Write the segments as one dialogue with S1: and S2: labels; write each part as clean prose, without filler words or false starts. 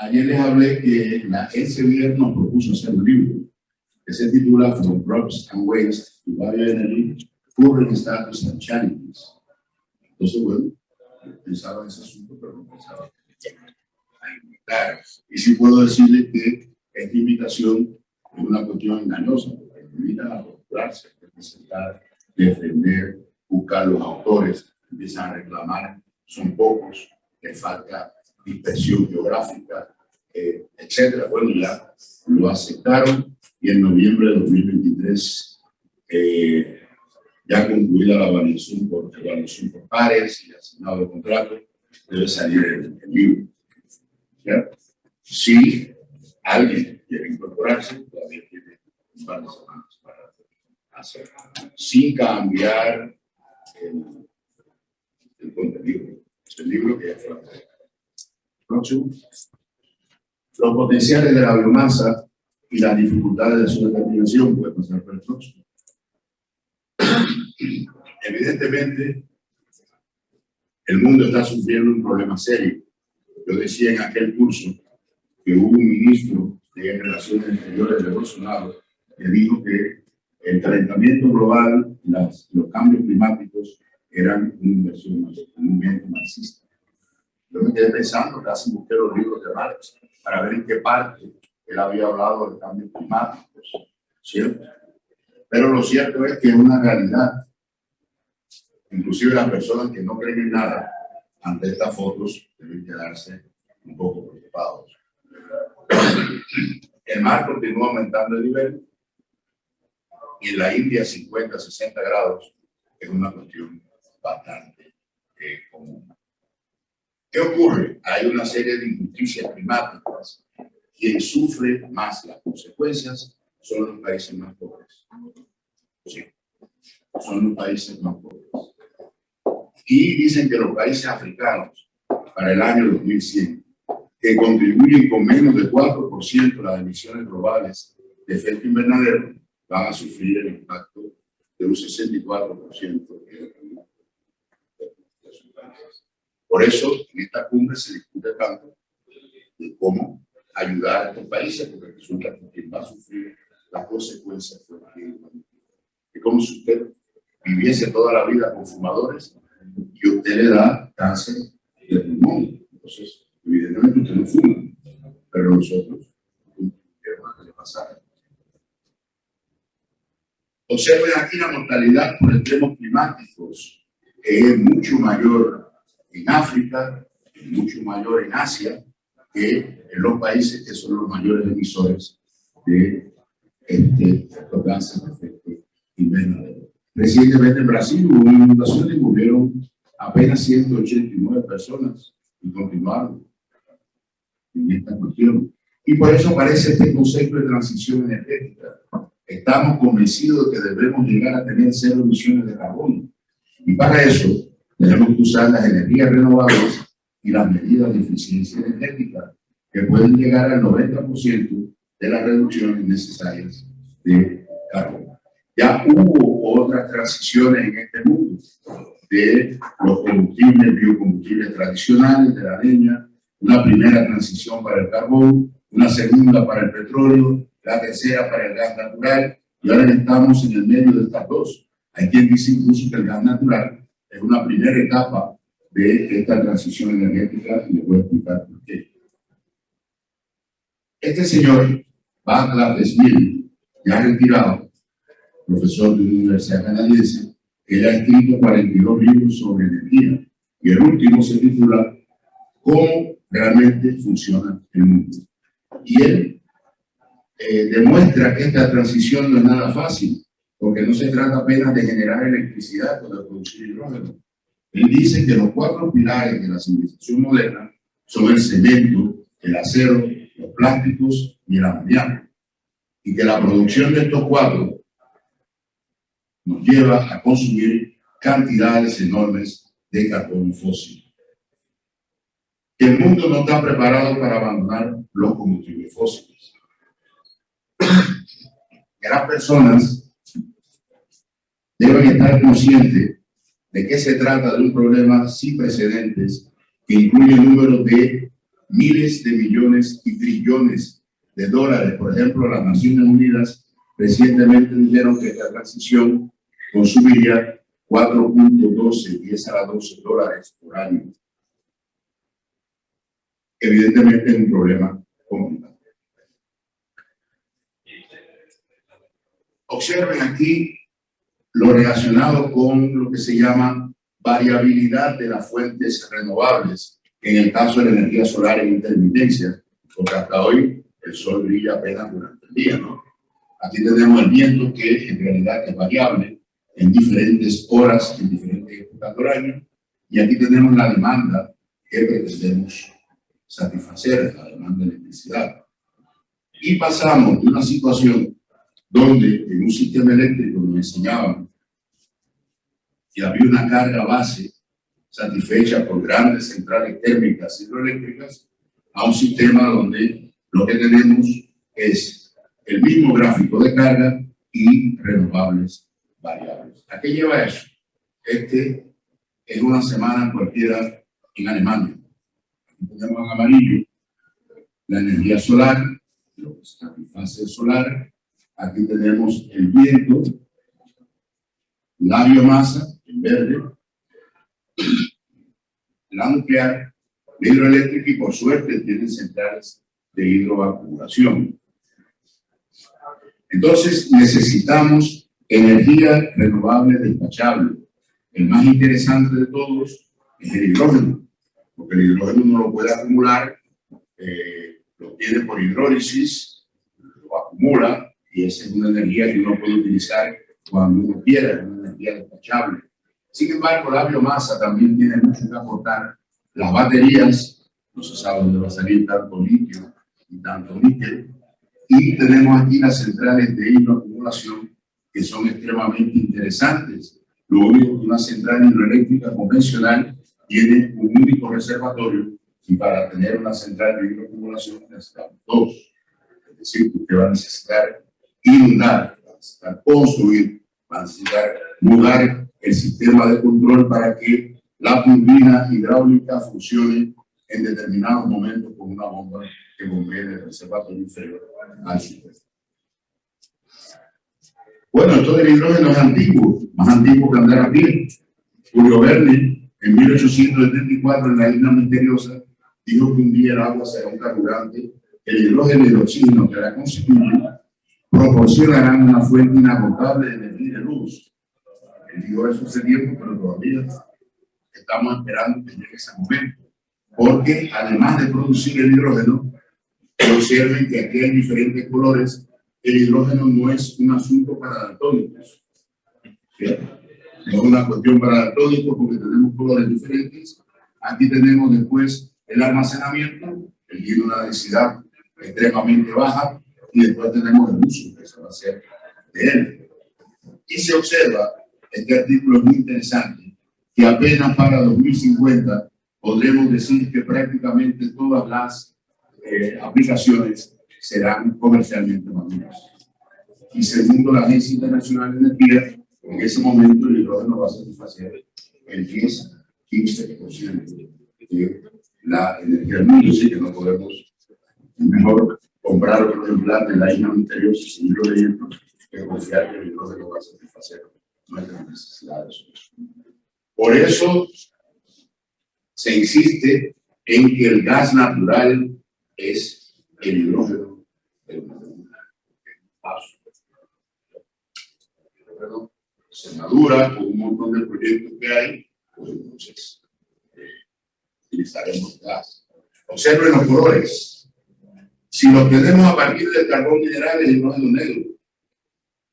S1: Ayer les hablé que ese viernes nos propuso hacer un libro que se titula From Crops and Waste to Bioenergy, Current Status and Challenges. Entonces, bueno, pensaba en ese asunto, pero no pensaba en invitar. Y sí puedo decirles que esta invitación es una cuestión engañosa, porque invita a postularse, a presentar, defender, buscar los autores, empiezan a reclamar, son pocos, les falta dispersión geográfica, etcétera. Bueno, ya lo aceptaron y en noviembre de 2023, ya concluida la evaluación por pares y asignado de contrato, debe salir el libro. ¿Ya? Si alguien quiere incorporarse, todavía tiene un par de semanas para hacerlo, sin cambiar el contenido. El libro que ya fue entregado. Próximo. Los potenciales de la biomasa y las dificultades de su determinación, puede pasar por el próximo. Evidentemente, el mundo está sufriendo un problema serio. Yo decía en aquel curso que hubo un ministro de Relaciones Exteriores de Bolsonaro que dijo que el calentamiento global y los cambios climáticos eran una inversión, un movimiento marxista. Yo me quedé pensando, casi busqué los libros de Marx para ver en qué parte él había hablado de cambios climáticos, ¿cierto? Pero lo cierto es que es una realidad. Inclusive las personas que no creen en nada ante estas fotos deben quedarse un poco preocupados. El mar continúa aumentando el nivel y en la India 50, 60 grados es una cuestión bastante común. ¿Qué ocurre? Hay una serie de injusticias climáticas. Quien sufre más las consecuencias son los países más pobres. Sí, son los países más pobres. Y dicen que los países africanos, para el año 2100, que contribuyen con menos de 4% a las emisiones globales de efecto invernadero, van a sufrir el impacto de un 64% de sus países. Por eso, en esta cumbre se discute tanto de cómo ayudar a estos países, porque resulta que quien va a sufrir las consecuencias fue es como si usted viviese toda la vida con fumadores y usted le da cáncer de pulmón. Entonces, evidentemente usted no fuma, pero nosotros queremos que le pasara. Observen aquí la mortalidad por extremos climáticos, que es mucho mayor en África, es mucho mayor en Asia, que en los países que son los mayores emisores de estos gases de efecto invernadero. Recientemente en Brasil hubo una inundación y murieron apenas 189 personas y continuaron en esta cuestión. Y por eso aparece este concepto de transición energética. Estamos convencidos de que debemos llegar a tener 0 emisiones de carbono. Y para eso tenemos que usar las energías renovables y las medidas de eficiencia energética que pueden llegar al 90% de las reducciones necesarias de carbono. Ya hubo otras transiciones en este mundo de los combustibles, biocombustibles tradicionales, de la leña, una primera transición para el carbón, una segunda para el petróleo, la tercera para el gas natural, y ahora estamos en el medio de estas dos. Hay quien dice incluso que el gas natural es una primera etapa de esta transición energética, y les voy a explicar por qué. Este señor, Václav Smil, ya retirado, profesor de una universidad canadiense, él ha escrito 42 libros sobre energía, y el último se titula ¿Cómo realmente funciona el mundo? Y él demuestra que esta transición no es nada fácil, porque no se trata apenas de generar electricidad o de producir hidrógeno. Él dice que los 4 pilares de la civilización moderna son el cemento, el acero, los plásticos y el amoníaco, y que la producción de estos 4 nos lleva a consumir cantidades enormes de carbono fósil. El mundo no está preparado para abandonar los combustibles fósiles. Que las personas deben estar conscientes de que se trata de un problema sin precedentes que incluye números de miles de millones y trillones de dólares. Por ejemplo, las Naciones Unidas recientemente dijeron que esta transición consumiría 4.12, 10 a la 12 dólares por año. Evidentemente es un problema complicado. Observen aquí lo relacionado con lo que se llama variabilidad de las fuentes renovables. En el caso de la energía solar en intermitencia, porque hasta hoy el sol brilla apenas durante el día, ¿no? Aquí tenemos el viento, que en realidad es variable en diferentes horas, en diferentes épocas del año, y aquí tenemos la demanda que pretendemos satisfacer, la demanda de electricidad. Y pasamos de una situación donde en un sistema eléctrico nos enseñaban que había una carga base satisfecha por grandes centrales térmicas hidroeléctricas, a un sistema donde lo que tenemos es el mismo gráfico de carga y renovables variables. ¿A qué lleva eso? Este es una semana cualquiera en Alemania. Aquí tenemos en amarillo la energía solar, lo que satisface el solar. Aquí tenemos el viento, la biomasa en verde, la nuclear, la hidroeléctrica y por suerte tienen centrales de hidroacumulación. Entonces necesitamos energía renovable despachable. El más interesante de todos es el hidrógeno, porque el hidrógeno no lo puede acumular, lo tiene por hidrólisis, lo acumula y esa es una energía que uno puede utilizar cuando uno quiera, es una energía despachable. Sin embargo, la biomasa también tiene mucho que aportar. Las baterías, no se sabe dónde va a salir tanto litio y tanto níquel. Y tenemos aquí las centrales de hidroacumulación, que son extremadamente interesantes. Lo único que una central hidroeléctrica convencional tiene un único reservatorio, y para tener una central de hidroacumulación necesitamos dos. Es decir, que usted va a necesitar inundar, va a necesitar construir, va a necesitar mudar el sistema de control para que la turbina hidráulica funcione en determinados momentos con una bomba que bombee el reservatorio inferior al superior. Bueno, esto del hidrógeno es antiguo, más antiguo que andar a pie. Julio Verne, en 1874, en la Isla Misteriosa, dijo que un día el agua será un carburante. El hidrógeno y el oxígeno que la constituyen proporcionarán una fuente inagotable de energía y de luz. Él dijo eso hace tiempo, pero todavía estamos esperando que llegue ese momento. Porque además de producir el hidrógeno, observen que aquí hay diferentes colores. El hidrógeno no es un asunto para daltónicos. ¿Cierto? No es una cuestión para daltónicos porque tenemos colores diferentes. Aquí tenemos después el almacenamiento, que tiene una densidad extremadamente baja, y después tenemos el uso, que se va a hacer de él. Y se observa, este artículo es muy interesante, que apenas para 2050 podremos decir que prácticamente todas las aplicaciones serán comercialmente maduras. Y según la Agencia Internacional de Energía, en ese momento el hidrógeno va a satisfacer el 10-15% de la energía del mundo, así que no podemos, mejor comprar otro ejemplar de la isla misteriosa y seguirlo leyendo que confiar que el hidrógeno va a satisfacer nuestras necesidades. Por eso se insiste en que el gas natural es el hidrógeno del paso. Se madura con un montón de proyectos que hay, pues entonces utilizaremos gas. Observen los colores. Si lo tenemos a partir del carbón mineral, es hidrógeno negro.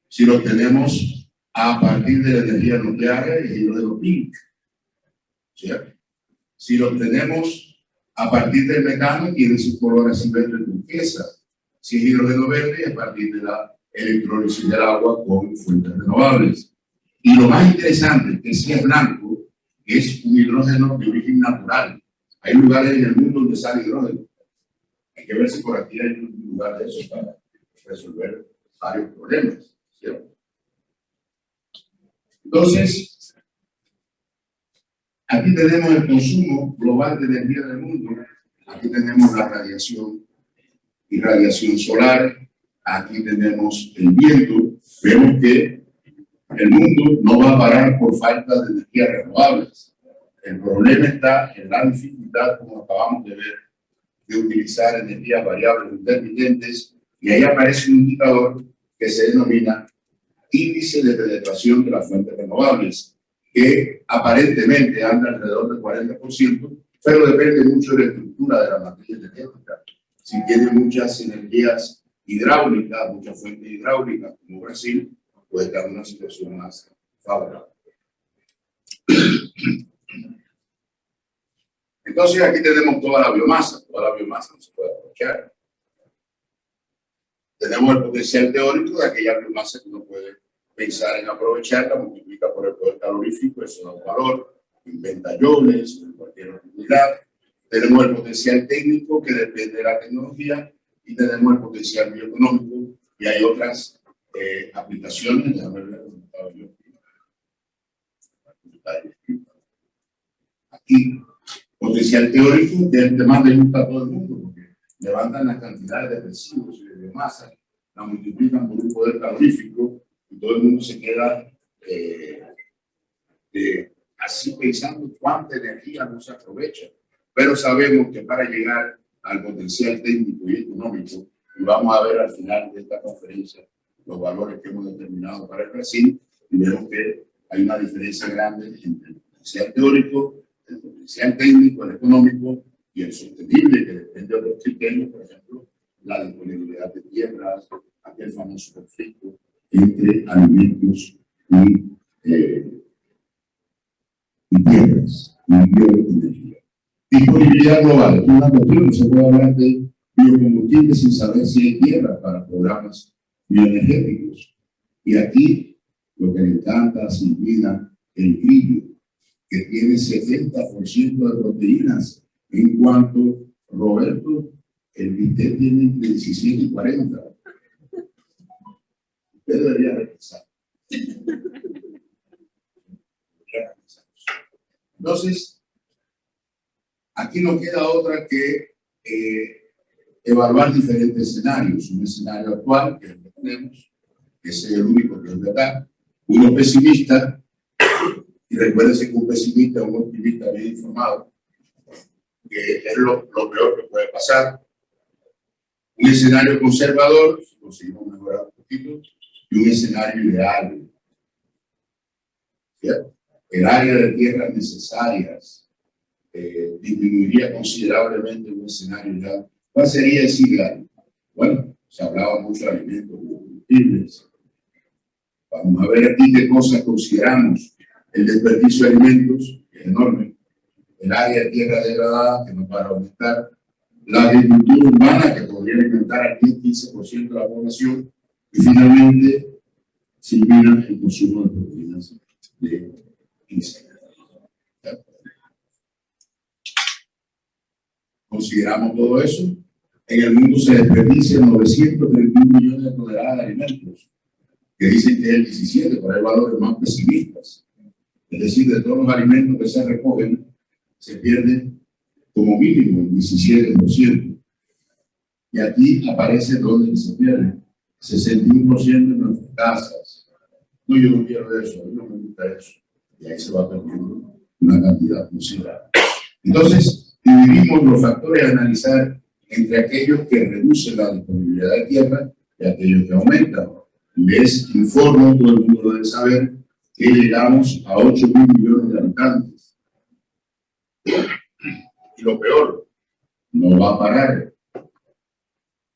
S1: Si lo tenemos a partir de la energía nuclear, es hidrógeno pink. ¿Cierto? Si lo tenemos a partir del metano, tiene su color así verde turquesa. Si es hidrógeno verde, es a partir de la electrólisis del agua con fuentes renovables. Y lo más interesante es que si es blanco, es un hidrógeno de origen natural. Hay lugares en el mundo donde sale hidrógeno. Hay que ver si por aquí hay un lugar de eso para resolver varios problemas, ¿cierto? Entonces, aquí tenemos el consumo global de energía del mundo Aquí tenemos la radiación y radiación solar. Aquí tenemos el viento. Vemos que el mundo no va a parar por falta de energías renovables. El problema está en la dificultad, como acabamos de ver, de utilizar energías variables intermitentes, y ahí aparece un indicador que se denomina índice de penetración de las fuentes renovables, que aparentemente anda alrededor del 40%, pero depende mucho de la estructura de la matriz energética. Si tiene muchas energías hidráulicas, muchas fuentes hidráulicas, como Brasil, puede estar en una situación más favorable. Entonces aquí tenemos toda la biomasa no se puede aprovechar. Tenemos el potencial teórico de aquella biomasa que uno puede pensar en aprovecharla, multiplica por el poder calorífico, eso da un valor, inventa iones, en cualquier unidad. Tenemos el potencial técnico que depende de la tecnología y tenemos el potencial bioeconómico y hay otras aplicaciones. Déjame ver el resultado yo. Aquí, potencial teórico, que es el que más le gusta a todo el mundo, porque levantan las cantidades de residuos y de biomasa, la multiplican por un poder calorífico y todo el mundo se queda así pensando cuánta energía no se aprovecha. Pero sabemos que para llegar al potencial técnico y económico, y vamos a ver al final de esta conferencia los valores que hemos determinado para el Brasil, y vemos que hay una diferencia grande entre el potencial teórico, el potencial técnico, el económico y el sostenible, que depende de otros criterios, por ejemplo, la disponibilidad de tierras, aquel famoso conflicto entre alimentos y tierras, y bioenergía. Disponibilidad global, es una cuestión, no se puede hablar de biocombustible sin saber si hay tierra para programas bioenergéticos. Y aquí, lo que le encanta a Silvina, el grillo, que tiene 70% de proteínas, en cuanto Roberto, el bistec tiene entre 17 y 40. Usted debería regresar. Entonces, aquí no queda otra que evaluar diferentes escenarios. Un escenario actual, que es el que tenemos, que es el único que es verdad. Uno pesimista, y recuérdense que un pesimista es un optimista bien informado, que es lo peor que puede pasar. Un escenario conservador, si conseguimos mejorar un poquito, y un escenario ideal. ¿Cierto? El área de tierras necesarias disminuiría considerablemente un escenario ideal. ¿Cuál sería ese ideal? Bueno, se hablaba mucho de alimentos combustibles. Vamos a ver aquí qué cosas consideramos. El desperdicio de alimentos, que es enorme. El área de tierra degradada, que no para aumentar. La agricultura urbana, que podría alimentar al 10-15% de la población. Y finalmente, Silvina, el consumo de proteínas de insectos. Consideramos todo eso. En el mundo se desperdician 931 millones de toneladas de alimentos, que dicen que es el 17, pero hay valores más pesimistas. Es decir, de todos los alimentos que se recogen, se pierde como mínimo el 17%. Y aquí aparece donde se pierde 61% en nuestras casas. No, yo no quiero eso, a mí no me gusta eso. Y ahí se va perdiendo una cantidad considerable. Entonces, dividimos los factores a analizar entre aquellos que reducen la disponibilidad de tierra y aquellos que aumentan. Les informo, todo el mundo lo debe saber, que llegamos a 8.000 millones de habitantes. Y lo peor, no va a parar.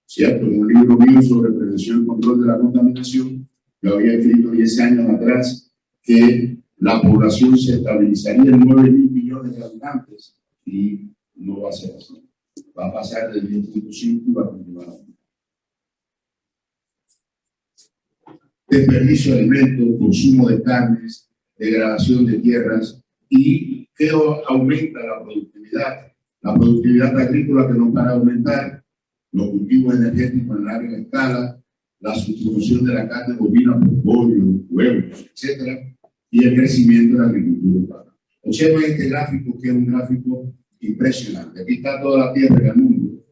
S1: ¿Cierto? En un libro mío sobre prevención y control de la contaminación, yo había escrito 10 años atrás que la población se estabilizaría en 9.000 millones de habitantes y no va a ser así. Va a pasar del 10.5 y va a continuar. Desperdicio de alimentos, consumo de carnes, degradación de tierras y que aumenta la productividad. La productividad agrícola que no para de aumentar, los cultivos energéticos en larga escala, la sustitución de la carne bovina por pollo, huevos, etc. Y el crecimiento de la agricultura urbana. Observen este gráfico, que es un gráfico impresionante. Aquí está toda la tierra del mundo,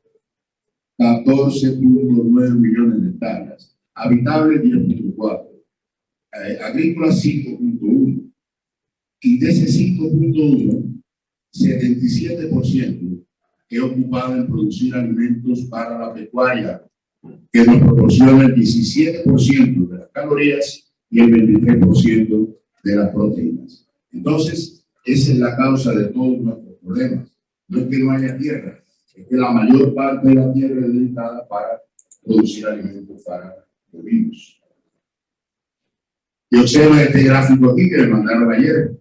S1: 14.9 millones de hectáreas, habitable 10.4, agrícola 5.1, y de ese 5.1, 77% es ocupado en producir alimentos para la pecuaria, que nos proporciona el 17% de las calorías y el 23% de las proteínas. Entonces, esa es la causa de todos nuestros problemas. No es que no haya tierra, es que la mayor parte de la tierra es dedicada para producir alimentos para bovinos. Y observa este gráfico aquí que le mandaron ayer.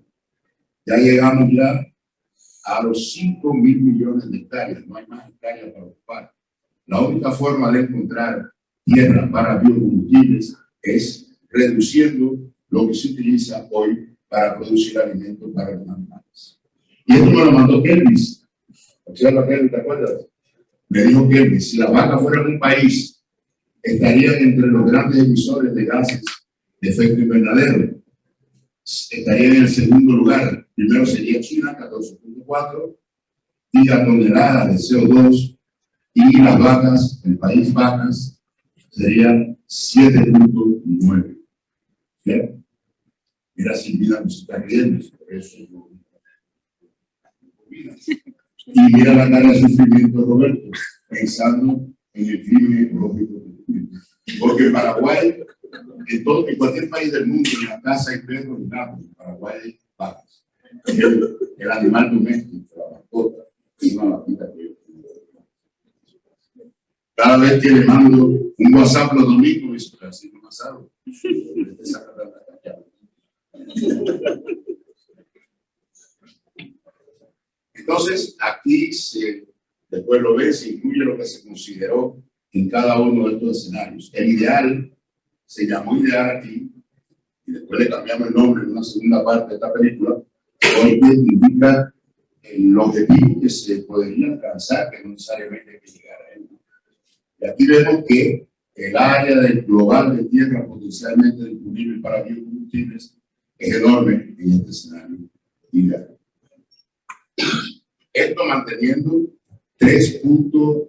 S1: Ya llegamos ya a los 5.000 millones de hectáreas. No hay más hectáreas para ocupar. La única forma de encontrar tierra para biocombustibles es reduciendo lo que se utiliza hoy para producir alimentos para los animales. Y esto me lo mandó Kelvis. Observa, Kelvis, ¿te acuerdas? Me dijo que si las vacas fueran un país, estarían entre los grandes emisores de gases de efecto invernadero. Estarían en el segundo lugar. Primero sería China, 14.4, y toneladas de CO2, y las vacas, el país vacas, serían 7.9. ¿Cierto? Mira, Silvina nos está riendo, eso no. Y mira la cara de sufrimiento de Roberto, pensando en el crimen ecológico. Porque en Paraguay, en cualquier país del mundo, en la casa hay perros y gatos. En Paraguay hay vacas. El animal doméstico, la mascota, es una vaquita que yo tengo. Cada vez que le mando un WhatsApp los domingos, me dice, así no pasado. Entonces, aquí después lo ves, se incluye lo que se consideró en cada uno de estos escenarios. El ideal se llamó ideal aquí, y después le cambiamos el nombre en una segunda parte de esta película, porque indica el objetivo que se podría alcanzar, que no necesariamente hay que llegar a él. Y aquí vemos que el área del global de tierra potencialmente disponible para biocombustibles es enorme en este escenario ideal. Esto manteniendo 3.9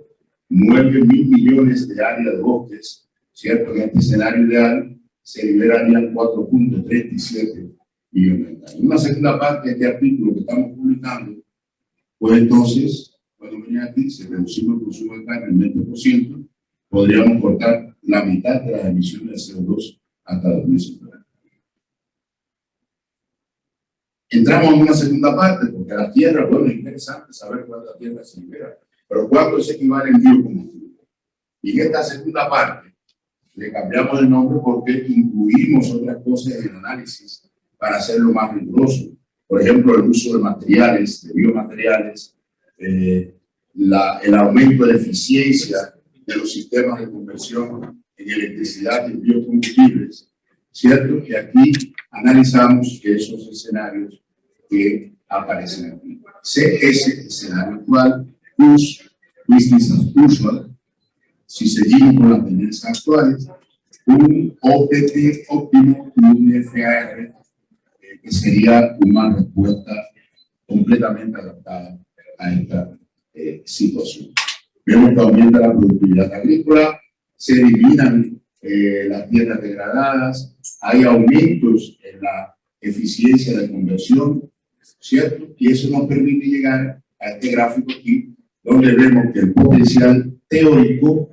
S1: mil millones de áreas de bosques, ¿cierto? En este escenario ideal se liberarían 4.37 millones de hectáreas. En una segunda parte de este artículo que estamos publicando, pues entonces, cuando venía aquí, si reducimos el consumo de carne en 20%, podríamos cortar la mitad de las emisiones de CO2 hasta 2050. Entramos en una segunda parte, porque la tierra, bueno, es interesante saber cuánta tierra se libera, pero cuánto se equivale en biocombustible. Y en esta segunda parte, le cambiamos el nombre porque incluimos otras cosas en el análisis para hacerlo más riguroso. Por ejemplo, el uso de materiales, de biomateriales, el aumento de la eficiencia de los sistemas de conversión en electricidad y biocombustibles, ¿cierto? Que aquí analizamos que esos escenarios que aparecen aquí. CS, escenario actual, PUS, business as usual, si seguimos con las tendencias actuales, un OPT óptimo y un FAR, que sería una respuesta completamente adaptada a esta situación. Vemos que aumenta la productividad agrícola, se eliminan las tierras degradadas, hay aumentos en la eficiencia de conversión, ¿cierto? Y eso nos permite llegar a este gráfico aquí, donde vemos que el potencial teórico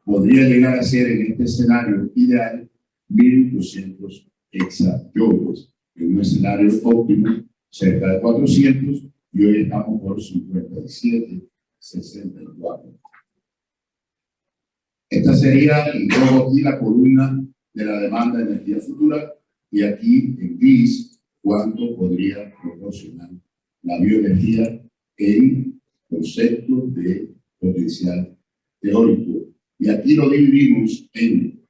S1: podría llegar a ser en este escenario ideal 1.200 exajoules, en un escenario óptimo cerca de 400, y hoy estamos por 57,64. Esta sería en rojo aquí la columna de la demanda de energía futura, y aquí en gris cuánto podría proporcionar la bioenergía en concepto de potencial teórico. Y aquí lo dividimos en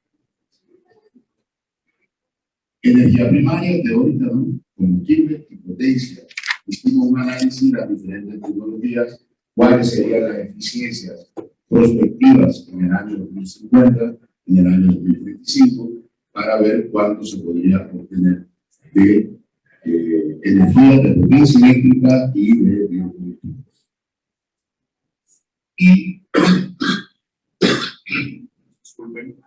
S1: energía primaria, teórica, ¿no? Combustible y potencia. Hicimos un análisis de las diferentes tecnologías, cuáles serían las eficiencias prospectivas en el año 2050, en el año 2035, para ver cuánto se podría obtener de energía de potencia eléctrica y de biocombustibles. Y, disculpen,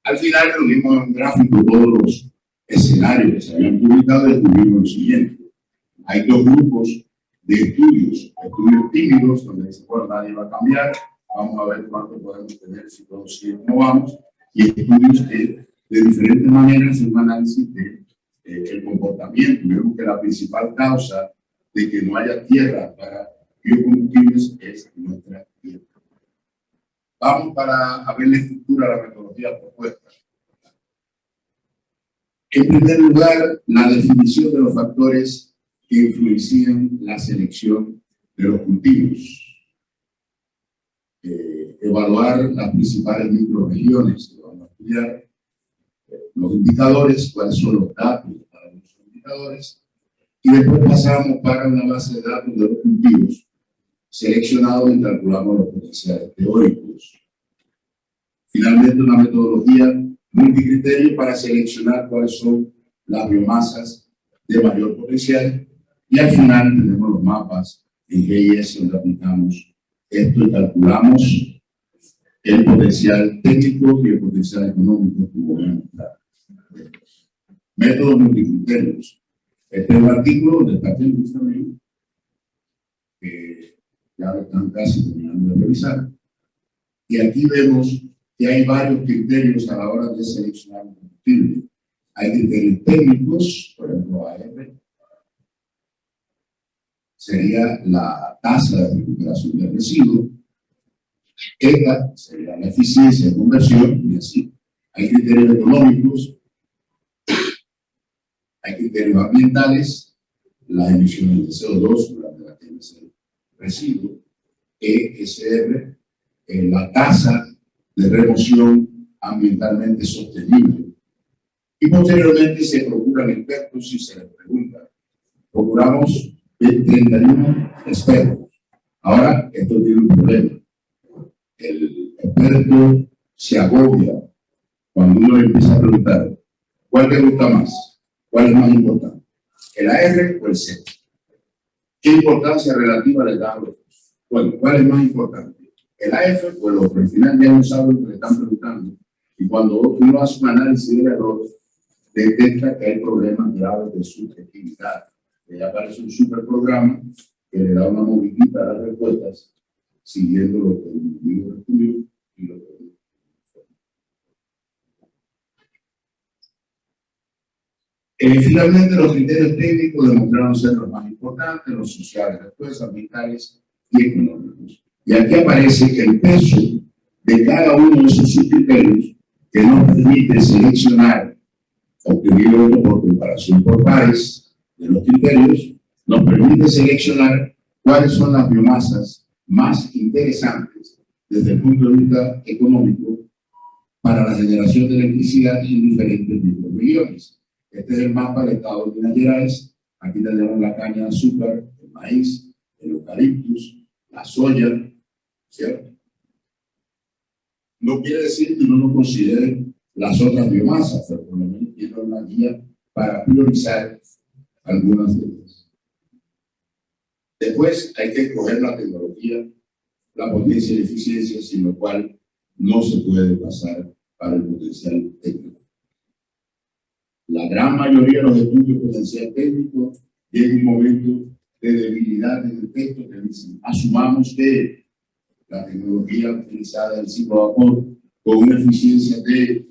S1: al final reunimos en un gráfico todos los escenarios que se habían publicado y descubrimos lo siguiente. Hay dos grupos de estudios tímidos, donde dice, bueno, nadie va a cambiar, vamos a ver cuánto podemos tener si todos siguen como vamos, y estudios que de diferentes maneras hacen un análisis de el comportamiento. Vemos que la principal causa de que no haya tierra para biocombustibles es nuestra tierra. Vamos a ver la estructura de la metodología propuesta. En primer lugar, la definición de los factores que influencian la selección de los cultivos. Evaluar las principales microrregiones que vamos a estudiar, los indicadores, cuáles son los datos para los indicadores, y después pasamos para una base de datos de los cultivos seleccionados y calculamos los potenciales teóricos. Finalmente, una metodología multicriterio para seleccionar cuáles son las biomasas de mayor potencial, y al final tenemos los mapas en GIS donde aplicamos esto y calculamos el potencial técnico y el potencial económico que voy a mostrar. Métodos multicriterios. Este es el artículo donde está el también, que ya lo están casi terminando de revisar. Y aquí vemos que hay varios criterios a la hora de seleccionar un combustible. Hay criterios técnicos, por ejemplo, AR, sería la tasa de recuperación del residuo. ETA sería la eficiencia de conversión, y así. Hay criterios económicos, hay criterios ambientales, las emisiones de CO2 durante la quema del residuo, ESR, la tasa de remoción ambientalmente sostenible. Y posteriormente se procuran expertos y se les pregunta. Procuramos 31 expertos. Ahora, esto tiene un problema. El experto se agobia cuando uno le empieza a preguntar ¿cuál te gusta más? ¿Cuál es más importante? ¿El AR o el C? ¿Qué importancia relativa le da a los dos? Bueno, ¿cuál es más importante? El AF, pues lo que al final ya no sabe lo que le están preguntando. Y cuando uno hace un análisis del error, detecta que hay problemas graves de subjetividad. Ya aparece un superprograma que le da una movidita a las respuestas, siguiendo lo que el individuo estudió y lo que finalmente, los criterios técnicos demostraron ser los más importantes, los sociales, después ambientales y económicos. Y aquí aparece el peso de cada uno de esos subcriterios que nos permite seleccionar, obtenido por comparación por pares de los criterios, nos permite seleccionar cuáles son las biomasas más interesantes desde el punto de vista económico para la generación de electricidad en diferentes microrregiones. Este es el mapa del estado de Minas Gerais. Aquí tenemos la caña de azúcar, el maíz, el eucaliptus, la soya, ¿cierto? No quiere decir que uno no considere las otras biomasas, pero por lo menos tiene una guía para priorizar algunas de ellas. Después hay que escoger la tecnología, la potencia y eficiencia, sin lo cual no se puede pasar para el potencial técnico. La gran mayoría de los estudios de potencial técnico tienen un momento de debilidad en el texto que dicen, asumamos que la tecnología utilizada del ciclo a vapor con una eficiencia de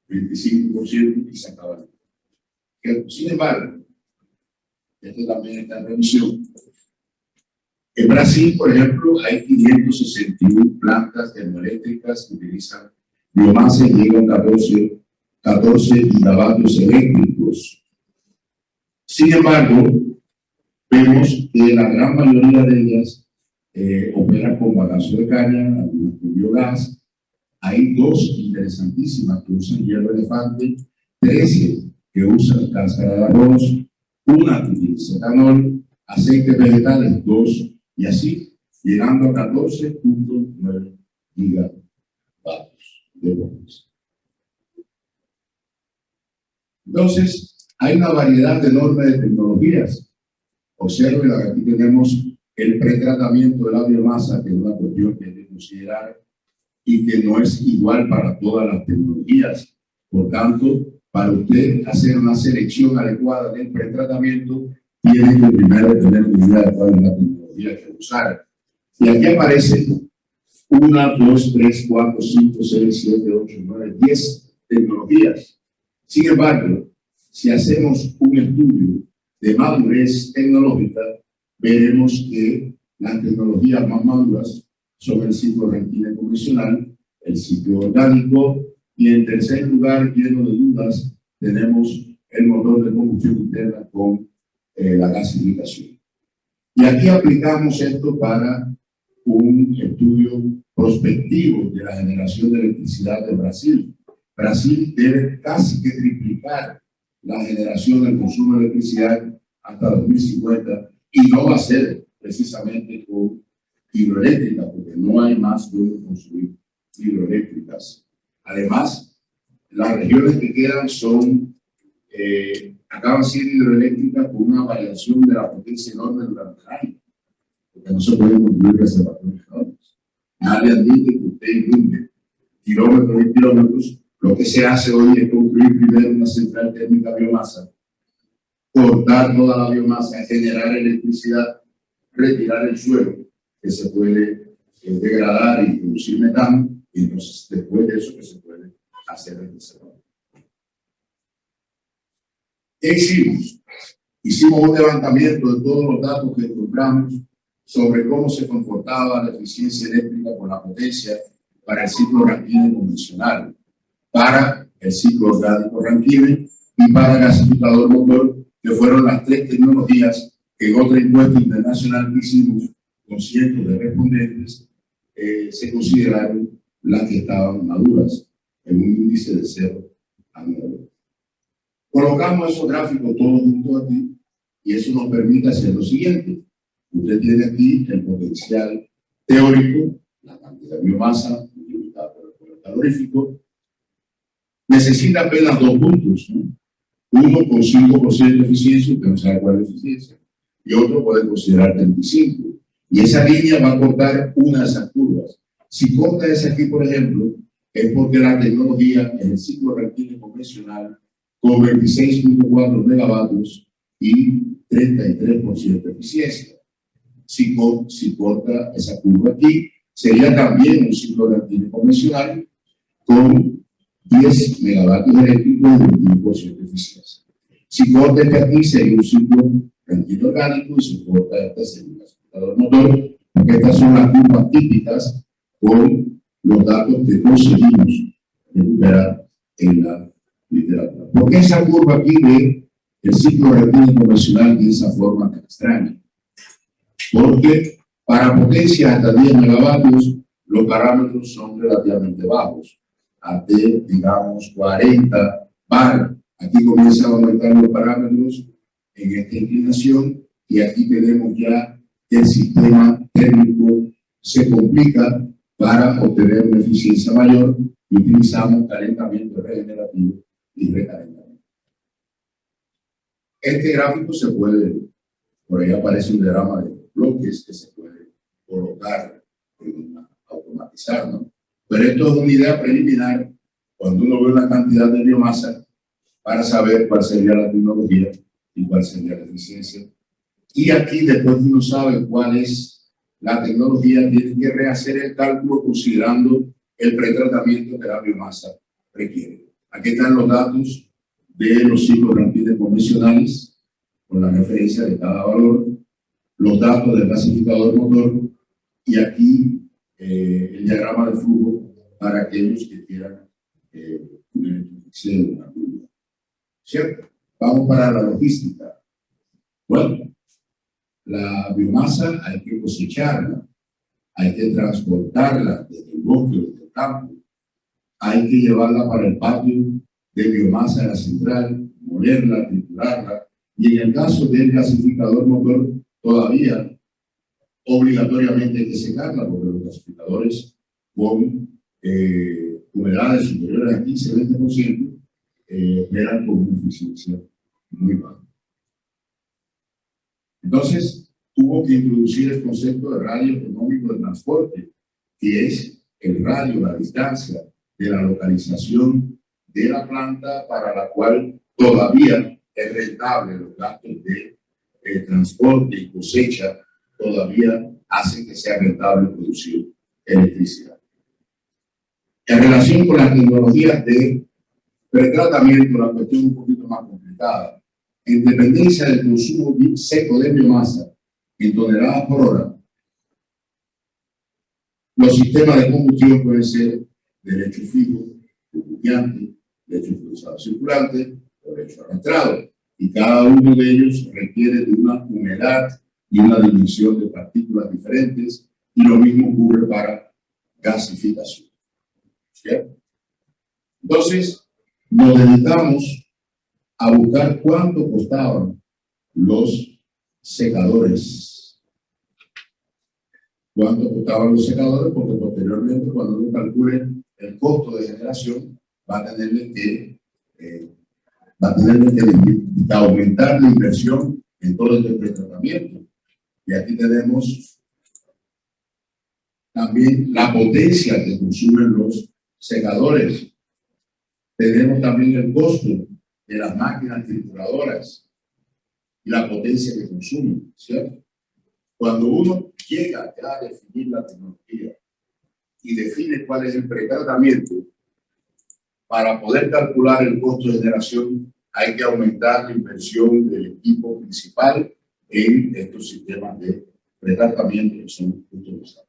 S1: 25% y se acaba. Sin embargo, esto también está en revisión. En Brasil, por ejemplo, hay 561 plantas termoeléctricas que utilizan biomasa y llegan a 14 gigavatios eléctricos. Sin embargo, vemos que la gran mayoría de ellas operan con bagazo de caña, algunas con biogás. Hay dos interesantísimas que usan hierro elefante, 13 que usan cáscara de arroz, una que utiliza etanol, aceites vegetales, 2, y así llegando a 14.9 gigavatios de voltios. Entonces, Hay una variedad enorme de tecnologías. Observen, aquí tenemos el pretratamiento de la biomasa, que es una cuestión que hay que considerar y que no es igual para todas las tecnologías. Por tanto, para usted hacer una selección adecuada del pretratamiento, tiene que primero tener una idea de cuál es la tecnología que usar. Y aquí aparecen 1, 2, 3, 4, 5, 6, 7, 8, 9, 10 tecnologías. Sin embargo, si hacemos un estudio de madurez tecnológica, veremos que las tecnologías más maduras son el ciclo Rankine convencional, el ciclo orgánico, y en tercer lugar, lleno de dudas, tenemos el motor de combustión interna con la gasificación. Y aquí aplicamos esto para un estudio prospectivo de la generación de electricidad de Brasil. Brasil debe casi que triplicar la generación del consumo de electricidad hasta 2050, y no va a ser precisamente con hidroeléctrica, porque no hay más donde construir hidroeléctricas. Además, las regiones que quedan son, acaban siendo hidroeléctricas con una variación de la potencia enorme durante el año, porque no se pueden construir reservatorios enormes. Nadie admite que usted inunde kilómetros y kilómetros. Lo que se hace hoy es construir primero una central térmica biomasa, cortar toda la biomasa, generar electricidad, retirar el suelo, que se puede degradar y producir metano, y entonces después de eso que se puede hacer el reservorio. ¿Qué hicimos? Hicimos un levantamiento de todos los datos que encontramos sobre cómo se comportaba la eficiencia eléctrica con la potencia para el ciclo Rankine convencional, para el ciclo orgánico Rankine y para el gasificador motor, que fueron las 3 tecnologías que en otra encuesta internacional que hicimos con cientos de respondentes se consideraron las que estaban maduras en un índice de 0 a 9. Colocamos esos gráficos todos juntos aquí y eso nos permite hacer lo siguiente. Usted tiene aquí el potencial teórico, la cantidad de biomasa multiplicada por el calorífico. Necesita apenas 2 puntos, ¿no? Uno con 5% de eficiencia, usted no sabe cuál es la eficiencia, y otro puede considerar 35. Y esa línea va a cortar una de esas curvas. Si corta esa aquí, por ejemplo, es porque la tecnología en el ciclo Rankine convencional con 26.4 megavatios y 33% de eficiencia. Si corta esa curva aquí, sería también un ciclo Rankine convencional con 10 megavatios eléctricos y 21% de eficiencia. Si corta este aquí, sería un ciclo Rankine orgánico, y si corta este sería un gasificador motor, porque estas son las curvas típicas con los datos que conseguimos recuperar en la literatura. ¿Por qué esa curva aquí ve el ciclo Rankine convencional de esa forma tan extraña? Porque para potencia hasta 10 megavatios los parámetros son relativamente bajos. Hasta, digamos, 40 bar. Aquí comienzan a aumentar los parámetros en esta inclinación y aquí tenemos ya que el sistema térmico se complica para obtener una eficiencia mayor y utilizamos calentamiento regenerativo y recalentamiento. Este gráfico se puede, por ahí aparece un diagrama de bloques que se puede colocar, automatizar, ¿no? Pero esto es una idea preliminar cuando uno ve una cantidad de biomasa para saber cuál sería la tecnología y cuál sería la eficiencia. Y aquí, después que uno sabe cuál es la tecnología, tiene que rehacer el cálculo considerando el pretratamiento que la biomasa requiere. Aquí están los datos de los ciclos Rankine convencionales, con la referencia de cada valor, los datos del gasificador motor, y aquí el diagrama de flujo para aquellos que quieran una electrificación de una curva. ¿Cierto? Vamos para la logística. Bueno, la biomasa hay que cosecharla, hay que transportarla desde el bosque o desde el campo, hay que llevarla para el patio de biomasa de la central, molerla, triturarla, y en el caso del gasificador motor, todavía obligatoriamente hay que secarla, porque los gasificadores con humedades superiores a 15-20% operan con una eficiencia muy bajo. Entonces, tuvo que introducir el concepto de radio económico de transporte, que es el radio, la distancia de la localización de la planta para la cual todavía es rentable los gastos de transporte y cosecha, todavía hacen que sea rentable producir electricidad. En relación con las tecnologías de pretratamiento, la cuestión es un poquito más complicada. En dependencia del consumo seco de biomasa en toneladas por hora, los sistemas de combustión pueden ser de lecho fijo, burbujeante, lecho cruzado circulante o lecho arrastrado, y cada uno de ellos requiere de una humedad y una dimensión de partículas diferentes, y lo mismo ocurre para gasificación. ¿Cierto? Entonces, nos dedicamos a buscar cuánto costaban los secadores. Cuánto costaban los secadores, porque posteriormente, cuando uno calcule el costo de generación, va a tener que aumentar la inversión en todo este tratamiento. Y aquí tenemos también la potencia que consumen los secadores. Tenemos también el costo de las máquinas trituradoras y la potencia que consumen, ¿cierto? Cuando uno llega ya a definir la tecnología y define cuál es el pretratamiento, para poder calcular el costo de generación hay que aumentar la inversión del equipo principal en estos sistemas de pretratamiento que son utilizados.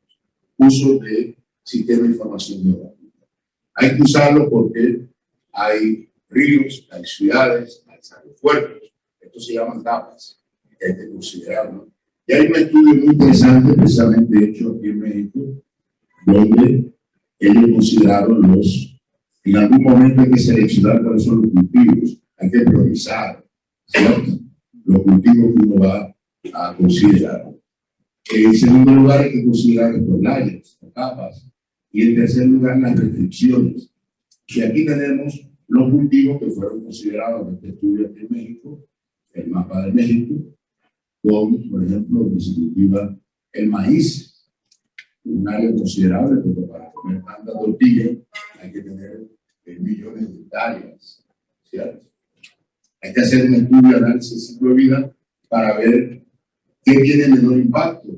S1: Uso de sistema de información geográfica. Hay que usarlo porque hay ríos, hay ciudades, hay aeropuertos. Estos se llaman capas, que hay que considerarlo. Y hay un estudio muy interesante, precisamente hecho aquí en México, donde ellos consideraron en algún momento hay que seleccionar cuáles son los cultivos, hay que priorizar, ¿cierto?, los cultivos que uno va a considerar. En segundo lugar, hay que considerar los layers, las capas, y en tercer lugar, las restricciones. Y aquí tenemos los cultivos que fueron considerados en este estudio aquí en México, el mapa de México, con, por ejemplo, donde se cultiva el maíz, un área considerable, porque para comer tanta tortilla hay que tener millones de hectáreas, ¿cierto? Hay que hacer un estudio de análisis de ciclo de vida para ver qué tiene menor impacto,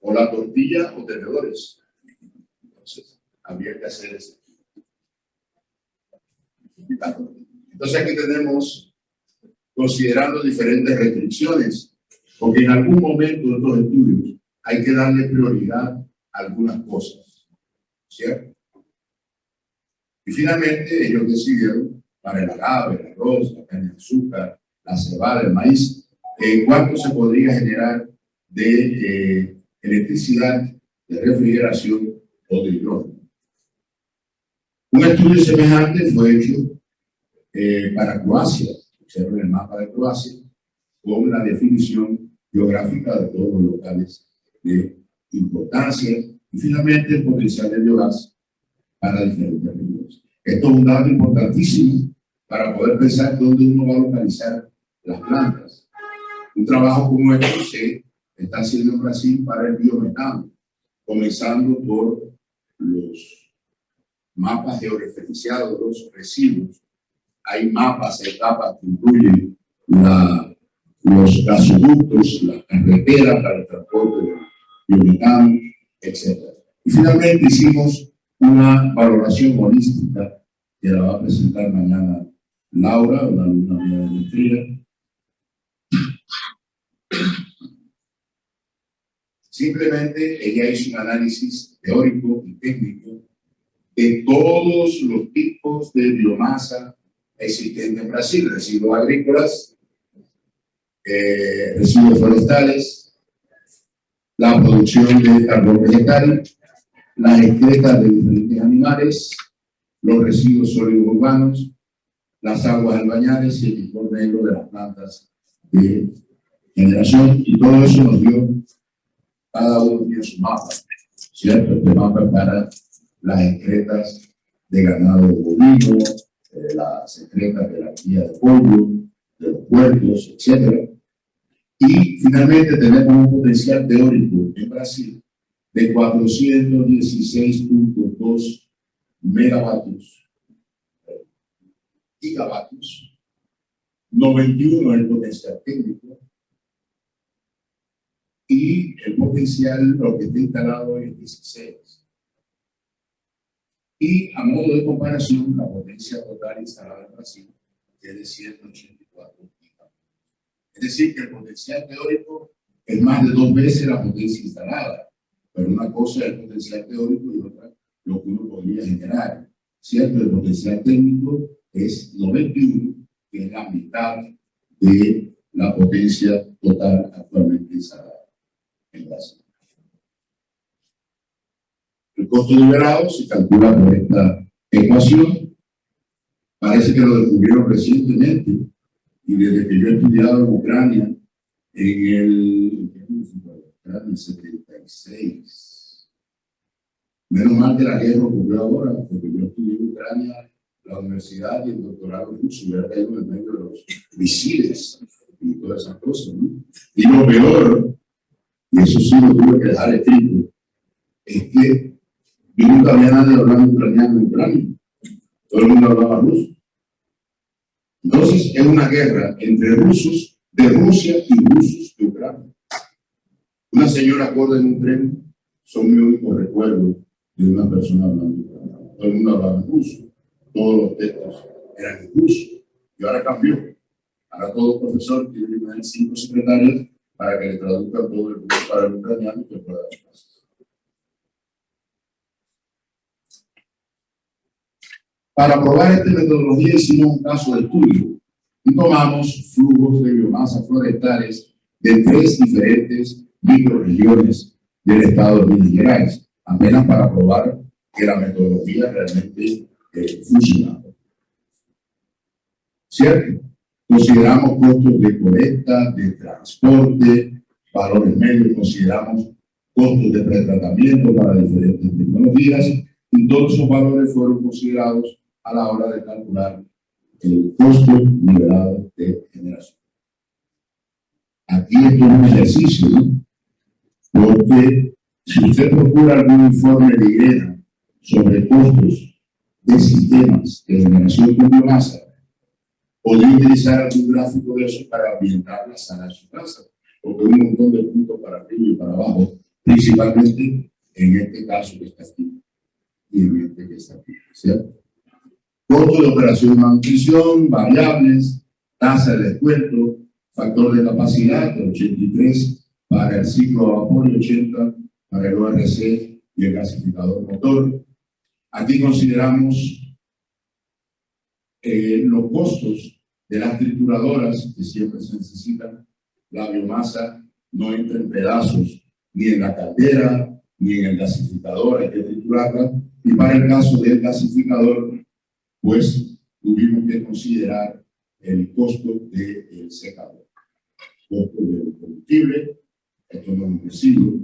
S1: o la tortilla o tenedores. Entonces, habría que hacer eso. Entonces, aquí tenemos, considerando diferentes restricciones, porque en algún momento de estos estudios hay que darle prioridad a algunas cosas, ¿cierto? Y finalmente ellos decidieron para el agave, el arroz, la caña de azúcar, la cebada, el maíz, cuánto se podría generar de electricidad, de refrigeración o de hidrógeno. Un estudio semejante fue hecho para Croacia, observen el mapa de Croacia, con la definición geográfica de todos los locales de importancia y finalmente el potencial de biogás para diferentes regiones. Esto es un dato importantísimo para poder pensar dónde uno va a localizar las plantas. Un trabajo como este se está haciendo en Brasil para el biometano, comenzando por los mapas georreferenciados de los residuos. Hay mapas, hay capas que incluyen los gasoductos, las carreteras para el transporte de biometano, etc. Y finalmente hicimos una valoración holística que la va a presentar mañana Laura, una alumna mía de maestría. Simplemente ella hizo un análisis teórico y técnico de todos los tipos de biomasa existentes en Brasil: residuos agrícolas, residuos forestales, la producción de carbón vegetal, las excretas de diferentes animales, los residuos sólidos urbanos, las aguas albañales y el licor negro de las plantas de generación. Y todo eso nos dio, cada uno tiene su mapa, ¿cierto? Este mapa para las excretas de ganado bovino, las excretas de la cría de pollo, de los puertos, etc. Y finalmente tenemos un potencial teórico en Brasil de 416.2 megavatios, gigavatios, 91 el potencial técnico, y el potencial, lo que está instalado es 16. Y a modo de comparación, la potencia total instalada en Brasil es de 184 gigavatios. Es decir, que el potencial teórico es más de 2 veces la potencia instalada. Pero una cosa es el potencial teórico y otra lo que uno podría generar. ¿Cierto? El potencial técnico es 91, que es la mitad de la potencia total actualmente instalada en Brasil. El costo liberado se calcula por esta ecuación. Parece que lo descubrieron recientemente y desde que yo he estudiado en Ucrania en el 76. Menos mal que la guerra ocurrió ahora, porque yo estudié en Ucrania, la universidad y el doctorado ruso, hubiera caído en medio de los misiles y todas esas cosas, ¿no? Y lo peor, y eso sí lo tuve que dejar escrito, es que yo nunca había nadie hablando ucraniano en Ucrania. Todo el mundo hablaba ruso. Entonces, es una guerra entre rusos de Rusia y rusos de Ucrania. Una señora acorda en un tren, son mi único recuerdo de una persona hablando ucraniano. Todo el mundo hablaba en ruso. Todos los textos eran en ruso. Y ahora cambió. Ahora todo profesor tiene que tener 5 secretarios para que le traduzcan todo el ruso para el ucraniano y que pueda dar clases. Para probar esta metodología hicimos un caso de estudio y tomamos flujos de biomasa forestales de 3 diferentes microrregiones del estado de Minas Gerais, apenas para probar que la metodología realmente funcionaba. ¿Cierto? Consideramos costos de colecta, de transporte, valores medios, consideramos costos de pretratamiento para diferentes tecnologías y todos esos valores fueron considerados a la hora de calcular el costo liberado de generación. Aquí esto es un ejercicio, ¿no? Porque si usted procura algún informe de IRENA sobre costos de sistemas de generación con biomasa, podría utilizar algún gráfico de eso para ambientar la sala de su casa, porque hay un montón de puntos para arriba y para abajo, principalmente en este caso que está aquí y en este que está aquí, ¿cierto? Costo de operación y manutención, variables, tasa de descuento, factor de capacidad, 83 para el ciclo a vapor y 80 para el ORC y el gasificador motor. Aquí consideramos los costos de las trituradoras, que siempre se necesitan. La biomasa no entra en pedazos, ni en la caldera, ni en el gasificador, hay que triturarla. Y para el caso del gasificador, pues tuvimos que considerar el costo del secador, costo del combustible, esto no es un residuo,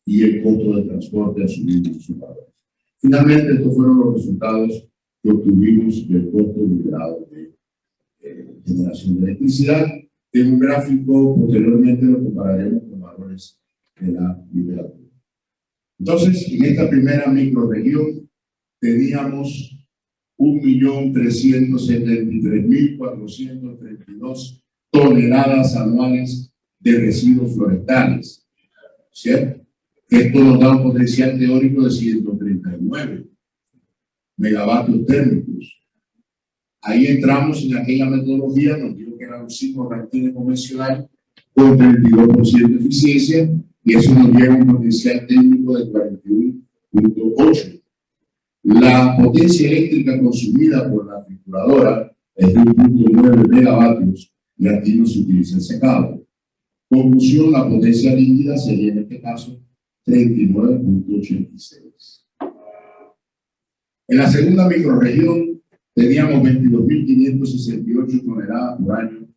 S1: y el costo de transporte asumido en su valor. Finalmente, estos fueron los resultados que obtuvimos del costo liberado de generación de electricidad. En un gráfico, posteriormente lo compararemos con valores de la liberatura. Entonces, en esta primera microrregión teníamos 1.373.432 toneladas anuales de residuos forestales, ¿cierto? Esto nos da un potencial teórico de 139 megavatios térmicos. Ahí entramos en aquella metodología, nos dijo que era un ciclo Rankine convencional con 32% de eficiencia y eso nos lleva a un potencial técnico de 41.8. La potencia eléctrica consumida por la trituradora es de 1.9 megavatios y aquí no se utiliza el secado. Conclusión, la potencia líquida sería en este caso 39.86. En la segunda microrregión teníamos 22.568 toneladas por año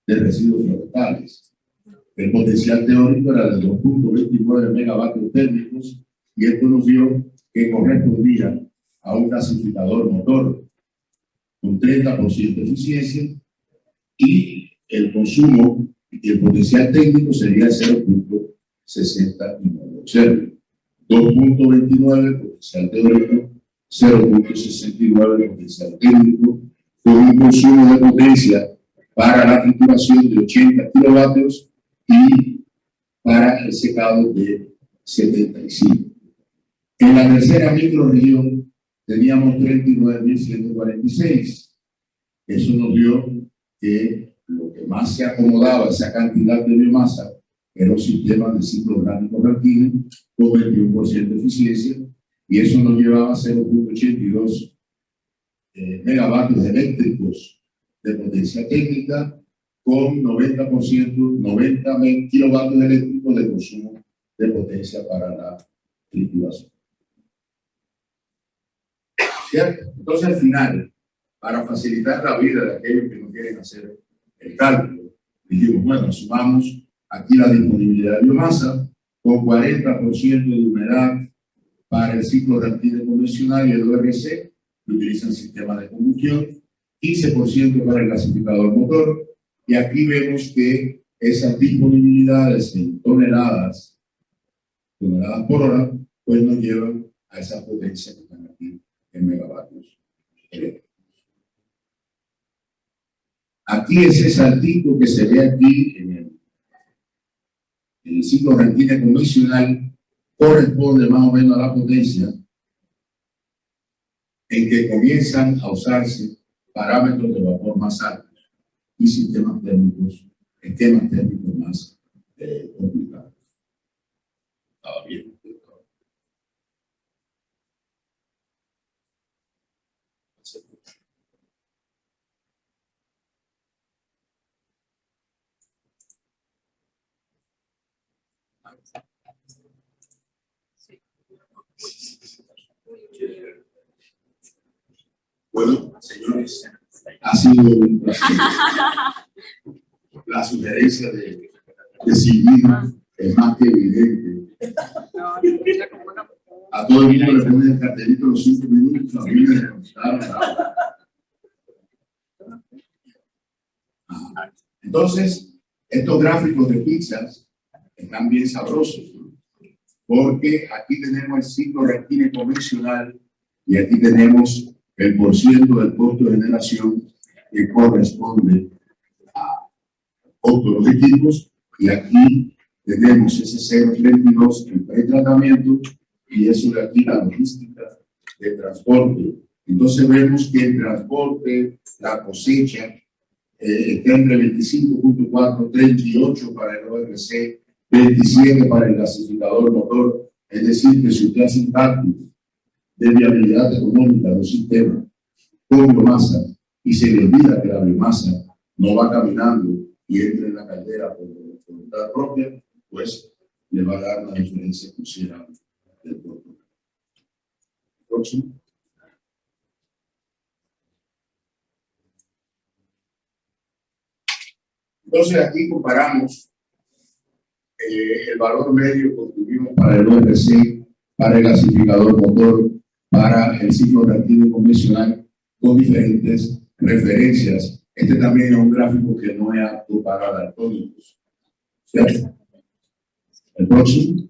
S1: de residuos forestales. El potencial teórico era de 2.29 megavatios térmicos y esto nos dio que correspondía a un gasificador motor con 30% de eficiencia y el consumo y el potencial técnico sería 0.69. 2.29 potencial teórico, 0.69 potencial técnico, con un consumo de potencia para la trituración de 80 kilovatios y para el secado de 75. En la tercera microrregión teníamos 39.146. Eso nos dio que lo que más se acomodaba a esa cantidad de biomasa era un sistema de ciclo orgánico Rankine con 21% de eficiencia, y eso nos llevaba a 0.82 megavatios eléctricos de potencia técnica con 90 kilovatios eléctricos de consumo de potencia para la trituración. ¿Cierto? Entonces, al final, para facilitar la vida de aquellos que no quieren hacer el cálculo, dijimos, bueno, asumamos aquí la disponibilidad de biomasa con 40% de humedad para el ciclo Rankine convencional y el ORC, que utilizan sistemas de combustión, 15% para el gasificador motor, y aquí vemos que esas disponibilidades en toneladas por hora, pues nos llevan a esa potencia que están aquí en megavatios eléctricos. Aquí ese saltito que se ve aquí en el ciclo Rankine convencional corresponde más o menos a la potencia en que comienzan a usarse parámetros de vapor más altos y esquemas térmicos más complicados. ¿Estaba bien? Bueno, señores, ha sido un placer. La sugerencia de Silvina es más que evidente. A todo el mundo le ponen el cartelito los 5 minutos, a mí me preguntaron. Entonces, estos gráficos de pizzas están bien sabrosos, ¿no? Porque aquí tenemos el ciclo Rankine convencional y aquí tenemos el porciento del costo de generación que corresponde a otros equipos, y aquí tenemos ese 0.32 en pretratamiento, y eso de aquí la logística de transporte. Entonces vemos que el transporte, la cosecha, está entre 25.4, 38 para el ORC, 27 para el gasificador motor. Es decir, que si usted hace un cálculo de viabilidad económica de un sistema con biomasa y se le olvida que la biomasa no va caminando y entra en la caldera por voluntad propia, pues le va a dar una diferencia considerable del costo. Próximo. Entonces aquí comparamos el valor medio que obtuvimos para el ORC, para el gasificador motor, para el ciclo Rankine convencional, con diferentes referencias. Este también es un gráfico que no es apto para daltónicos. ¿Cierto? El próximo.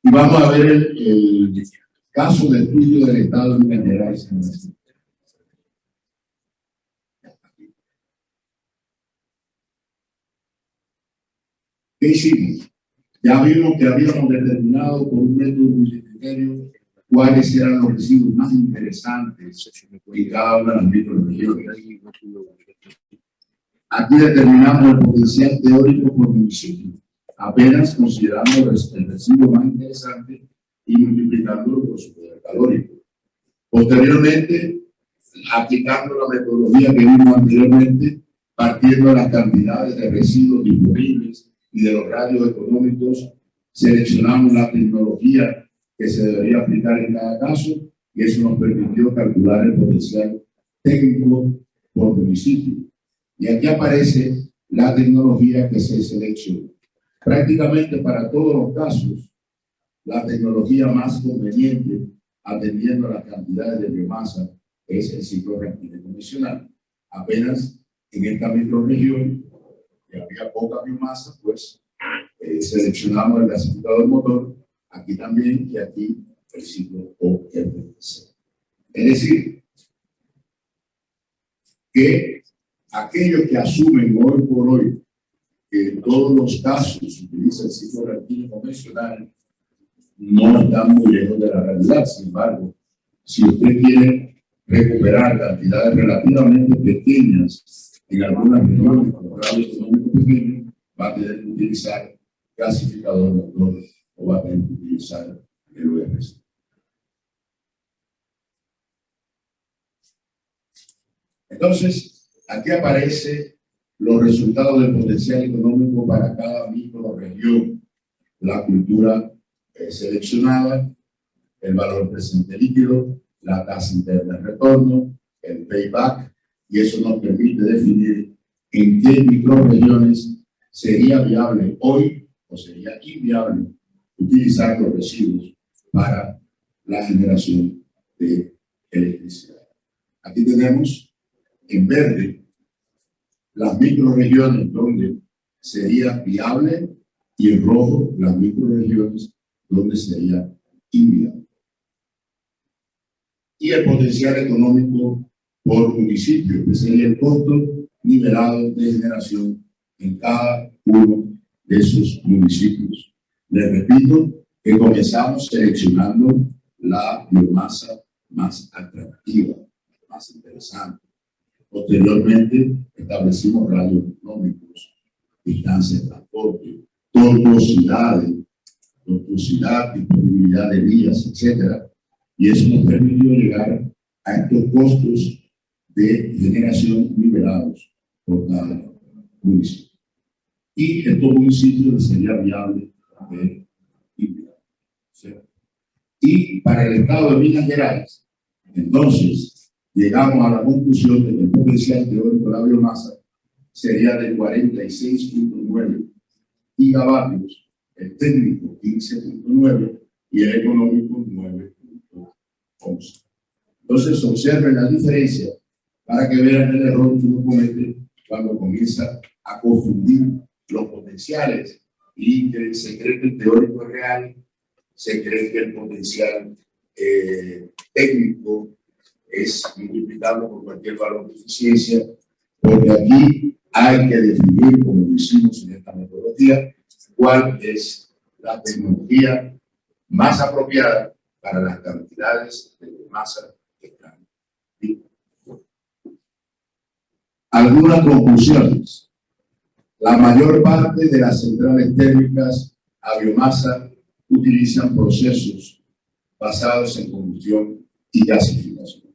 S1: Y vamos a ver el caso de estudio del estado de Minas Gerais. ¿Qué hicimos? Ya vimos que habíamos determinado por un método multicriterio cuáles eran los residuos más interesantes en cada una de las microrregiones. Aquí determinamos el potencial teórico por municipio, apenas considerando el residuo más interesante y multiplicándolo por su poder calórico. Posteriormente, aplicando la metodología que vimos anteriormente, partiendo de las cantidades de residuos disponibles y de los radios económicos, seleccionamos la tecnología que se debería aplicar en cada caso, y eso nos permitió calcular el potencial técnico por municipio. Y aquí aparece la tecnología que se seleccionó. Prácticamente para todos los casos, la tecnología más conveniente atendiendo a las cantidades de biomasa, es el ciclo reactivo convencional. Apenas en esta microrregión, que había poca biomasa, pues seleccionamos el gasificador motor, aquí también, y aquí el ciclo ORC. Es decir, que aquellos que asumen hoy por hoy que en todos los casos se utiliza el ciclo reactivo convencional, no están muy lejos de la realidad. Sin embargo, si usted quiere recuperar cantidades relativamente pequeñas en algunas regiones con radio económico pequeño, va a tener que utilizar gasificador motor o va a tener que utilizar el URC. Entonces, aquí aparecen los resultados del potencial económico para cada microrregión, la cultura seleccionada, el valor presente líquido, la tasa interna de retorno, el payback, y eso nos permite definir en qué microrregiones sería viable hoy o sería inviable utilizar los residuos para la generación de electricidad. Aquí tenemos en verde las microrregiones donde sería viable y en rojo las microrregiones donde sería inviable. Y el potencial económico por municipio, que sería el costo nivelado de generación en cada uno de esos municipios. Les repito que comenzamos seleccionando la biomasa más atractiva, más interesante. Posteriormente establecimos radios económicos, distancia de transporte, tortuosidad, disponibilidad de vías, etc. Y eso nos permitió llegar a estos costos de generación nivelados por cada municipio. Y estos municipios sería viable de inviable. Y para el estado de Minas Gerais, entonces, llegamos a la conclusión de que el potencial teórico de la biomasa sería de 46.9 gigavatios, el técnico 15.9 y el económico 9.11. Entonces, observen la diferencia para que vean el error que uno comete cuando comienza a confundir los potenciales y que se cree que el teórico es real, se cree que el potencial técnico es multiplicable por cualquier valor de eficiencia, porque aquí hay que definir, como lo hicimos en esta metodología, cuál es la tecnología más apropiada para las cantidades de masa que están. Algunas conclusiones. La mayor parte de las centrales térmicas a biomasa utilizan procesos basados en combustión y gasificación.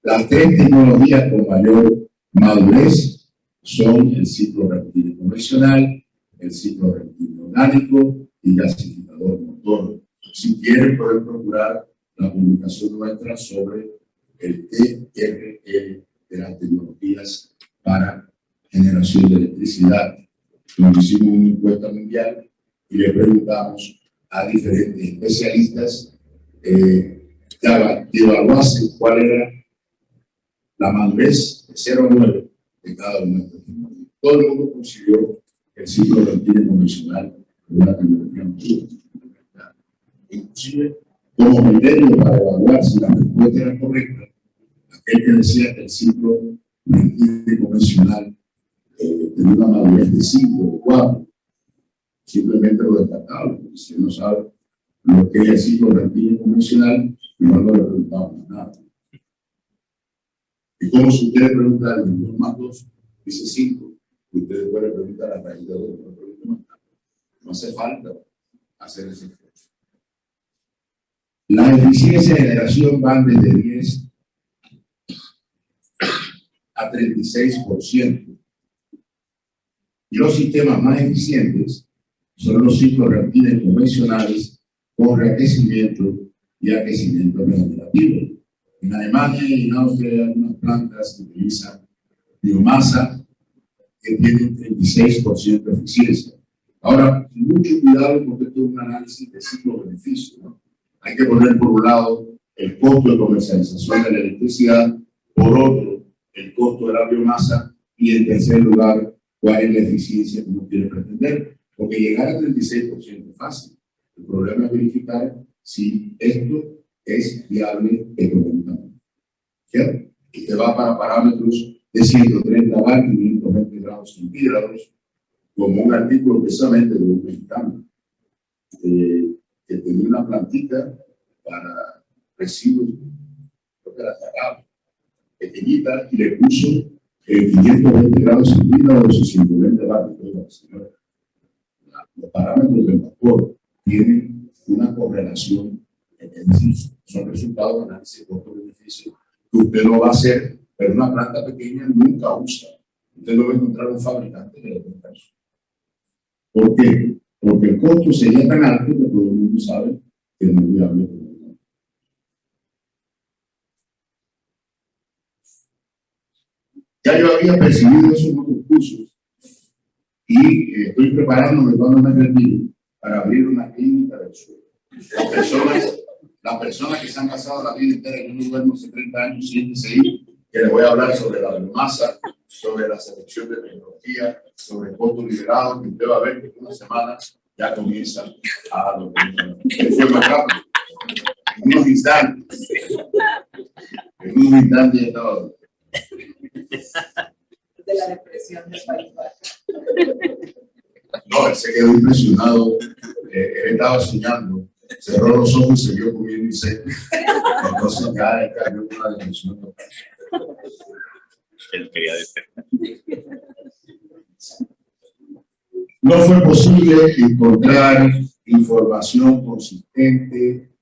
S1: Las tres tecnologías con mayor madurez son el ciclo reactivo convencional, el ciclo reactivo orgánico y gasificador motor. Si quieren, pueden procurar la publicación nuestra sobre el TRL de las tecnologías para generación de electricidad. Nos hicimos una encuesta mundial y le preguntamos a diferentes especialistas que evaluasen cuál era la madurez de 0 a 9 de cada una de estas tecnologías. Todo el mundo consiguió que el ciclo reactivo convencional de una tecnología madura. Inclusive, como criterio para evaluar si la respuesta era correcta, aquel que decía que el ciclo reactivo convencional tenía una madurez de 5 o 4, simplemente lo descartaba, porque si no sabe lo que es el ciclo reactivo convencional, no le preguntamos nada. Y como si ustedes preguntaran 2 más 2, dice 5, ustedes pueden preguntar a raíz de 2, no hace falta hacer ese esfuerzo. La eficiencia de generación van desde 10 a 36%. Y los sistemas más eficientes son los ciclos reactivos convencionales con reaquecimiento y aquecimiento regenerativo. En Alemania y en Austria hay algunas plantas que utilizan biomasa que tienen 36% de eficiencia. Ahora, mucho cuidado porque esto es un análisis de ciclo-beneficio, ¿no? Hay que poner por un lado el costo de comercialización de la electricidad, por otro, el costo de la biomasa, y en tercer lugar, cuál es la eficiencia que uno quiere pretender. Porque llegar al 36% es fácil. El problema es verificar si esto es viable económicamente. ¿Cierto? Usted va para parámetros de 130 bar, 520 grados centígrados, como un artículo precisamente de un mexicano, que tenía una plantita para residuos, creo que era cagado, pequeñita, y le puso 520 grados centígrados y 120 bar. Los parámetros del vapor tienen una correlación, es decir, son resultados de análisis de costo-beneficio que usted no va a hacer, pero una planta pequeña nunca usa. Usted no va a encontrar un fabricante que le tenga eso. ¿Por qué? Porque el costo sería tan alto que todo el mundo sabe que no es viable. Ya yo había percibido eso en otros cursos y estoy preparándome cuando me retiro para abrir una clínica del suelo. Las personas que se han pasado la vida entera en un lugar de 30 años, siéntense ahí, que les voy a hablar sobre la biomasa, sobre la selección de tecnología, sobre costos liberados, que usted va a ver que en una semana ya comienza a dominar. Fue más rápido. En unos instantes ya estaba.
S2: De la depresión del país.
S1: No, él se quedó impresionado. Él estaba soñando. Cerró los ojos y se vio comiendo insectos. Entonces ya cayó con la depresión.
S3: Él quería despertar.
S1: No fue posible encontrar información consistente,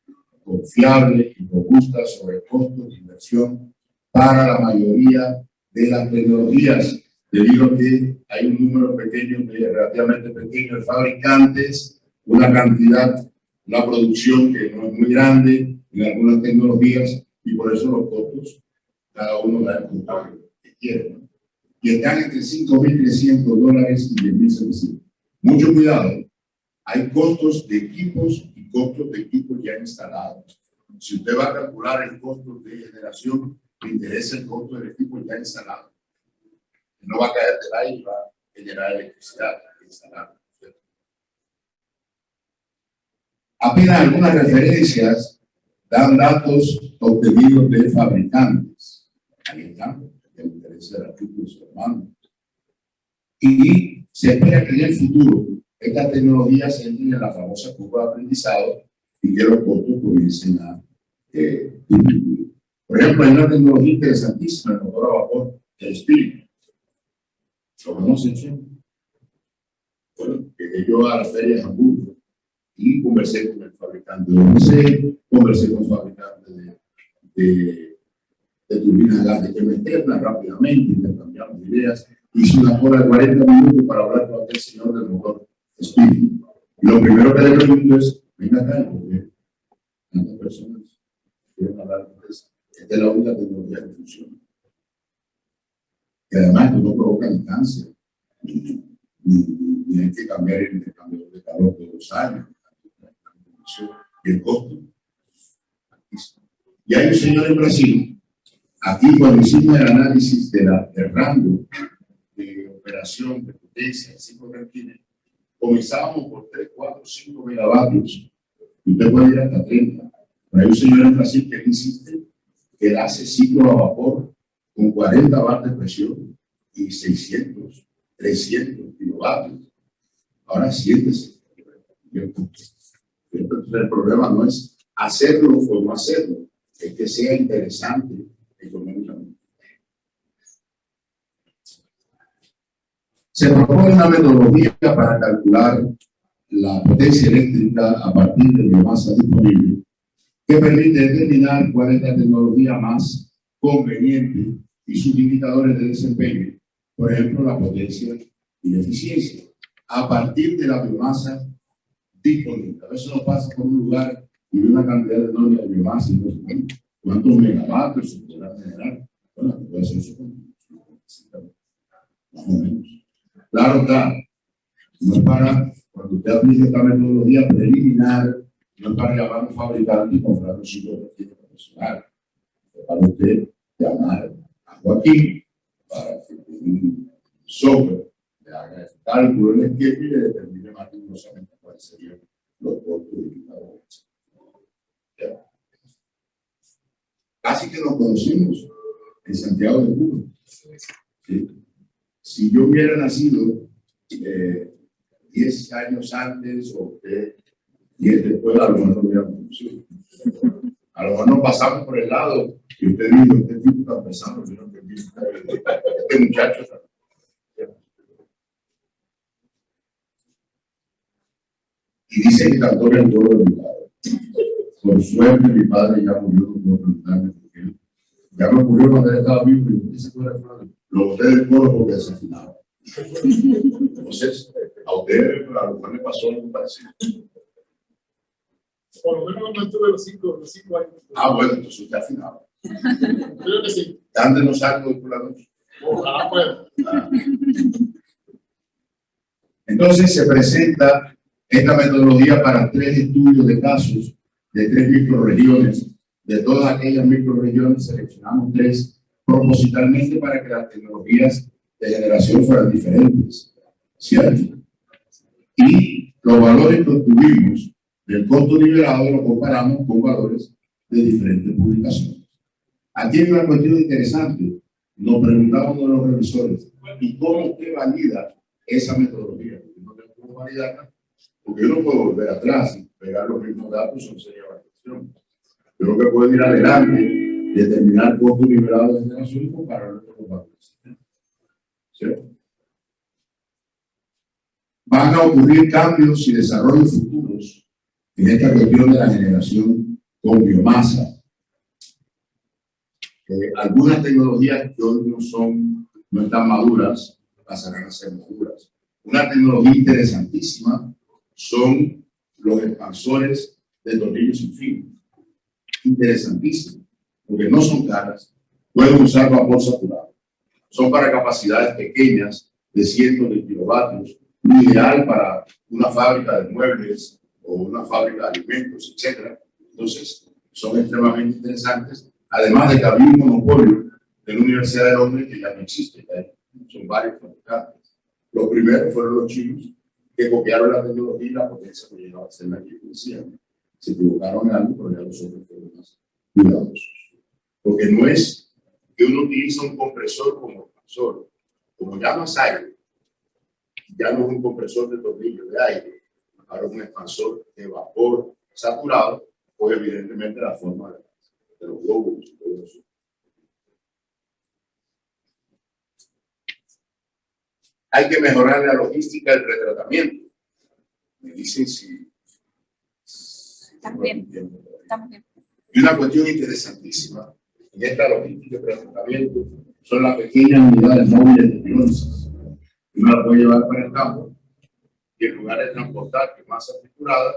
S1: confiable y robusta sobre costos de inversión para la mayoría de las tecnologías, debido a que hay un número pequeño, relativamente pequeño de fabricantes, una cantidad, una producción que no es muy grande en algunas tecnologías, y por eso los costos, cada uno da el punto que quiere, ¿no? Y están entre $5.300 y $10.700. Mucho cuidado, hay costos de equipos y costos de equipos ya instalados. Si usted va a calcular el costo de generación, le interesa el costo del equipo ya instalado. No va a caer del aire y va a generar electricidad instalada. Apenas algunas referencias dan datos obtenidos de fabricantes. Ahí están, que le interesa el artículo de su hermano. Y se espera que en el futuro estas tecnologías entren en la famosa curva de aprendizado y que los costos comiencen a disminuir. Por ejemplo, hay una tecnología interesantísima, el motor a vapor del espíritu. ¿Lo conocen? Bueno, llegué yo a la feria de Hamburgo y conversé con el fabricante de OMC, conversé con el fabricante de turbinas de gas de Chemetepla rápidamente, intercambiamos ideas. Hice una hora de 40 minutos para hablar con aquel señor del motor espíritu. Y lo primero que le pregunto es, venga acá, porque tantas personas quieren hablar de eso. Esta es la única tecnología que funciona. Y además no provoca ni cáncer, ni hay que cambiar el intercambio de calor de 2 años, y el costo. Y hay un señor en Brasil, aquí cuando hicimos el análisis del rango de operación de potencia de 5 reactores, comenzábamos por 3, 4, 5 megavatios, y usted puede ir hasta 30. Pero hay un señor en Brasil que insiste que él hace ciclo a vapor con 40 bar de presión y 600, 300 kilovatios. Ahora siéntese. Entonces el problema no es hacerlo o no hacerlo, es que sea interesante económicamente. Se propone una metodología para calcular la potencia eléctrica a partir de biomasa disponible, que permite determinar cuál es la tecnología más conveniente y sus indicadores de desempeño, por ejemplo, la potencia y la eficiencia, a partir de la biomasa disponible. A veces uno pasa por un lugar y ve una cantidad enorme de biomasa y no sé cuántos megavatios se podrá generar. Bueno, puede ser eso más o menos. Claro está, no es para, cuando usted aplica esta metodología preliminar, no es para llamar a un fabricante y comprar un ciclo de personal. Para usted llamar a Joaquín para que un software le haga el cálculo en el tiempo y le determine más rigurosamente cuáles serían los costos de cada bolsa. Casi que nos conocimos en Santiago de Cuba. ¿Sí? Si yo hubiera nacido 10 años antes o 10 después, a lo mejor no hubiera conocido. A lo mejor nos pasamos por el lado y usted dijo, este tipo está pensando, este muchacho está. Y dice que cantó en el coro de mi padre. Por suerte, mi padre ya murió con preguntarme por qué. Ya me ocurrió cuando él estaba vivo y dice que lo boté del coro porque desafinaba. Entonces, a usted a lo mejor le pasó algo parecido.
S3: Por lo menos no estuve los 5 años.
S1: Ah, bueno, entonces usted afinaba.
S3: Creo que sí.
S1: Dándonos algo por la noche.
S3: Ojalá pueda.
S1: Entonces se presenta esta metodología para 3 estudios de casos de 3 microrregiones. De todas aquellas microrregiones seleccionamos 3 propositalmente para que las tecnologías de generación fueran diferentes, ¿cierto? Y los valores que obtuvimos del costo liberado lo comparamos con valores de diferentes publicaciones. Aquí hay una cuestión interesante. Nos preguntamos a los revisores, ¿y cómo usted valida esa metodología? Porque no tengo cómo validarla, porque yo no puedo volver atrás y pegar los mismos datos, eso no sería validación. Yo lo que puedo ir adelante, determinar costo liberado de generación y compararlo con los valores. ¿Cierto? Van a ocurrir cambios y desarrollos futuros en esta cuestión de la generación con biomasa. Algunas tecnologías que hoy no están maduras, pasarán a ser maduras. Una tecnología interesantísima son los expansores de tornillos sin fin. Interesantísimo, porque no son caras, pueden usar vapor saturado. Son para capacidades pequeñas de cientos de kilovatios, ideal para una fábrica de muebles o una fábrica de alimentos, etc. Entonces, son extremadamente interesantes. Además de que había un monopolio de la Universidad de Londres que ya no existe. Son varios fabricantes. Los primeros fueron los chinos que copiaron la tecnología y la potencia que llegaba a ser la que decían. Se equivocaron en algo, pero ya los otros fueron más cuidadosos. Porque no es que uno utiliza un compresor como expansor. Como ya no es aire, ya no es un compresor de tornillo de aire, ahora es un expansor de vapor saturado, pues evidentemente la forma de los globos y todo eso. Hay que mejorar la logística del retratamiento. Me dicen si
S2: Estamos bien. Estamos bien.
S1: Y una cuestión interesantísima en esta logística de retratamiento son las pequeñas unidades móviles de pilones. Uno la puede llevar para el campo y en lugar de transportar masa triturada,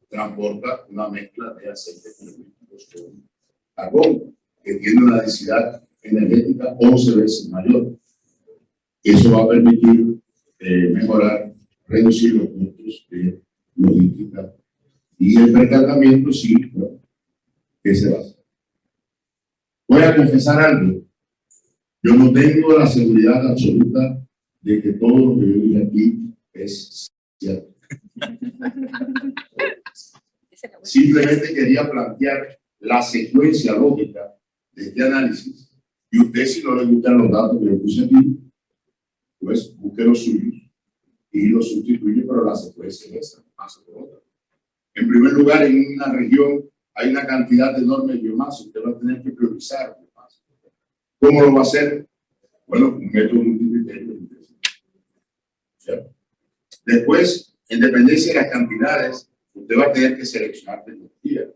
S1: transporta una mezcla de aceite con carbón, que tiene una densidad energética 11 veces mayor. Eso va a permitir mejorar, reducir los costos de logística. Y el recargamiento, sí, bueno, ¿qué se va a hacer? Voy a confesar algo. Yo no tengo la seguridad absoluta de que todo lo que yo dije aquí es cierto. Simplemente quería plantear la secuencia lógica de este análisis. Y usted, si no le gustan los datos que yo puse aquí, pues busque los suyos y los sustituye, pero la secuencia es esa, pasa por otra. En primer lugar, en una región hay una cantidad enorme de biomasa, usted va a tener que priorizar biomasa. ¿Cómo lo va a hacer? Bueno, un método multicriterio. ¿Cierto? Después, en dependencia de las cantidades, usted va a tener que seleccionar tecnologías.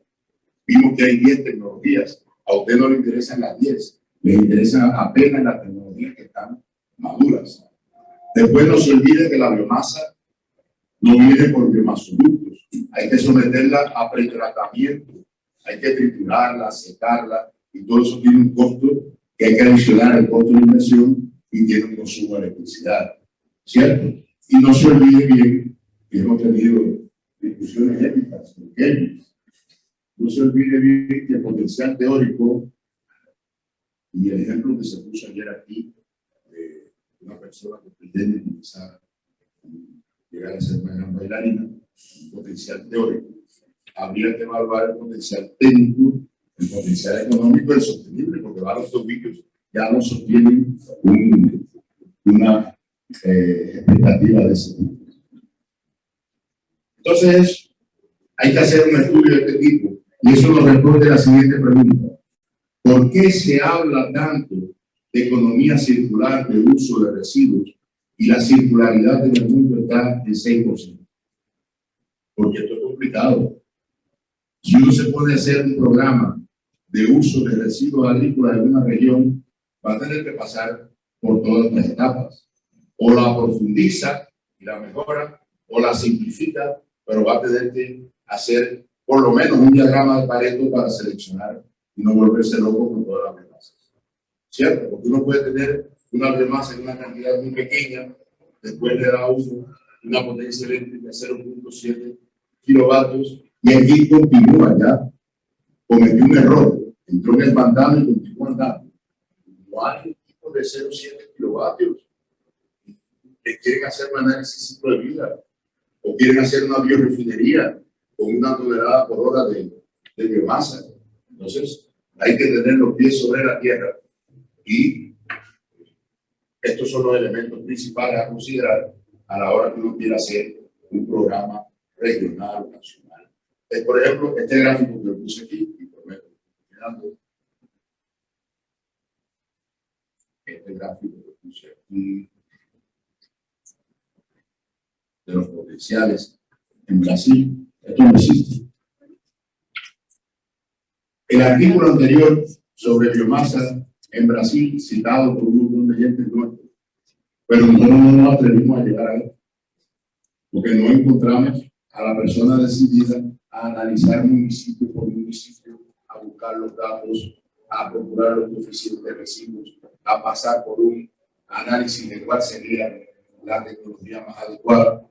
S1: Vimos que hay 10 tecnologías, a usted no le interesan las 10, le interesan apenas las tecnologías que están maduras. Después no se olvide que la biomasa no viene por biomasoductos. Hay que someterla a pretratamiento, hay que triturarla, secarla, y todo eso tiene un costo que hay que adicionar al costo de inversión y tiene un consumo de electricidad, ¿cierto? Y no se olvide bien que hemos tenido discusiones éticas, no se olvide bien que el potencial teórico y el ejemplo que se puso ayer aquí de una persona que pretende utilizar, llegar a ser una gran bailarina, un potencial teórico, habría que evaluar el potencial técnico, el potencial económico y el sostenible, porque varios tobillos ya no sostienen una expectativa de ese tipo. Entonces, hay que hacer un estudio de este tipo, y eso nos responde la siguiente pregunta. ¿Por qué se habla tanto de economía circular, de uso de residuos, y la circularidad en el mundo está en 6%? Porque esto es complicado. Si uno se pone a hacer un programa de uso de residuos agrícolas en una región, va a tener que pasar por todas las etapas. O la profundiza y la mejora, o la simplifica, pero va a tener que hacer por lo menos un diagrama de Pareto para seleccionar y no volverse loco con todas las biomasa. ¿Cierto? Porque uno puede tener una biomasa en una cantidad muy pequeña, después le da una potencia eléctrica de 0.7 kilovatios, y aquí continúa ya. Cometió un error, entró en el pantano y continuó andando. No hay equipos de 0.7 kilovatios que quieren hacer un análisis ciclo de vida o quieren hacer una biorefinería con 1 tonelada por hora de biomasa. Entonces, hay que tener los pies sobre la tierra, y estos son los elementos principales a considerar a la hora que uno quiera hacer un programa regional o nacional. Por ejemplo, este gráfico que lo puse aquí, y prometo mirando, este gráfico que puse aquí, de los potenciales en Brasil, esto no existe. El artículo anterior sobre biomasa en Brasil, citado por un montón de gente nuestra, pero nosotros no nos atrevimos a llegar a él, porque no encontramos a la persona decidida a analizar municipio por municipio, a buscar los datos, a procurar los coeficientes de residuos, a pasar por un análisis de cuál sería la tecnología más adecuada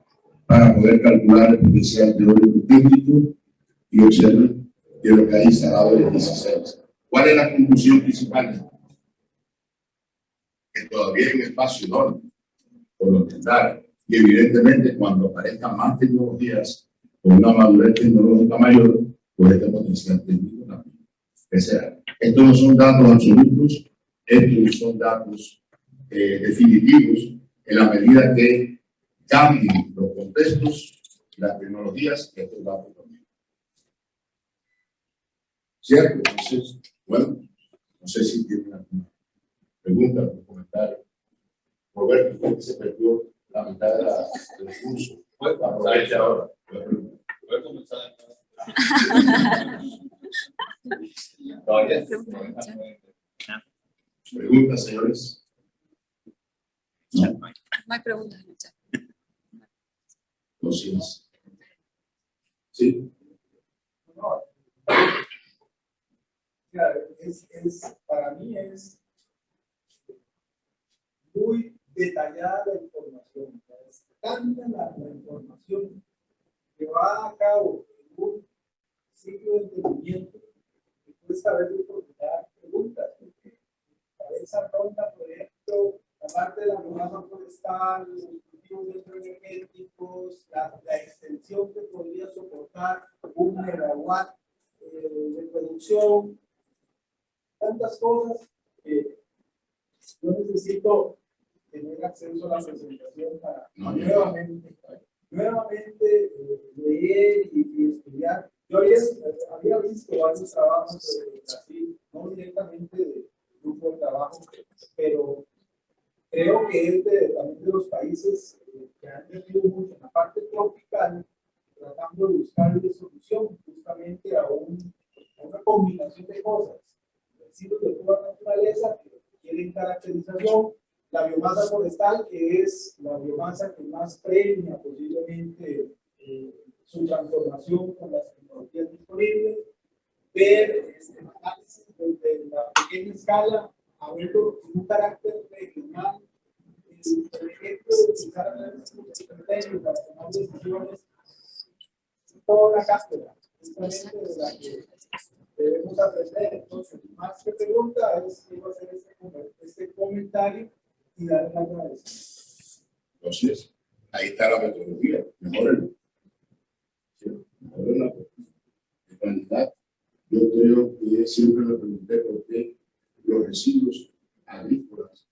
S1: para poder calcular el potencial teórico técnico. Y observen que lo que hay instalado es 16. ¿Cuál es la conclusión principal? Que todavía hay un espacio enorme por lo tendrá, y evidentemente cuando aparezcan más tecnologías con una madurez tecnológica mayor, pues este potencial técnico también. Estos no son datos absolutos, estos son datos definitivos en la medida que cambien los contextos, las tecnologías, estos datos también. ¿Cierto? Entonces, bueno, no sé si tienen alguna pregunta o comentario. Roberto, usted que se perdió la mitad del curso. Aprovecha ahora.
S3: Puede comenzar.
S1: Preguntas, señores.
S2: No hay preguntas en el chat.
S1: No, sí. Sí.
S4: No. Para mí es muy detallada la información. Es tanta la información que va a cabo en un ciclo de entendimiento que cuesta a veces formular preguntas. Porque cabeza ronda, por ejemplo, la parte de la biomasa forestal, los cultivos energéticos, la extensión que podría soportar 1 megawatt de producción, tantas cosas que yo necesito tener acceso a la presentación para nuevamente leer y estudiar. Yo había visto varios trabajos sobre Brasil, no directamente de grupo de trabajo, pero creo que es también de los países que han tenido mucho en la parte tropical, tratando de buscarle solución justamente a una combinación de cosas. Residuos de toda naturaleza que requieren caracterización, la biomasa forestal, que es la biomasa que más premia posiblemente su transformación con las tecnologías disponibles, ver análisis desde la pequeña escala, a verlo con un carácter regional, por ejemplo, utilizar análisis multicriterios para tomar decisiones, toda una cátedra, justamente de la que debemos aprender. Entonces, más que pregunta es quiero hacer este comentario y dar la agradecimiento.
S1: Entonces, ahí está la metodología. Mejorarlo. Mejorarlo. En realidad, yo creo que siempre me pregunté por qué los residuos agrícolas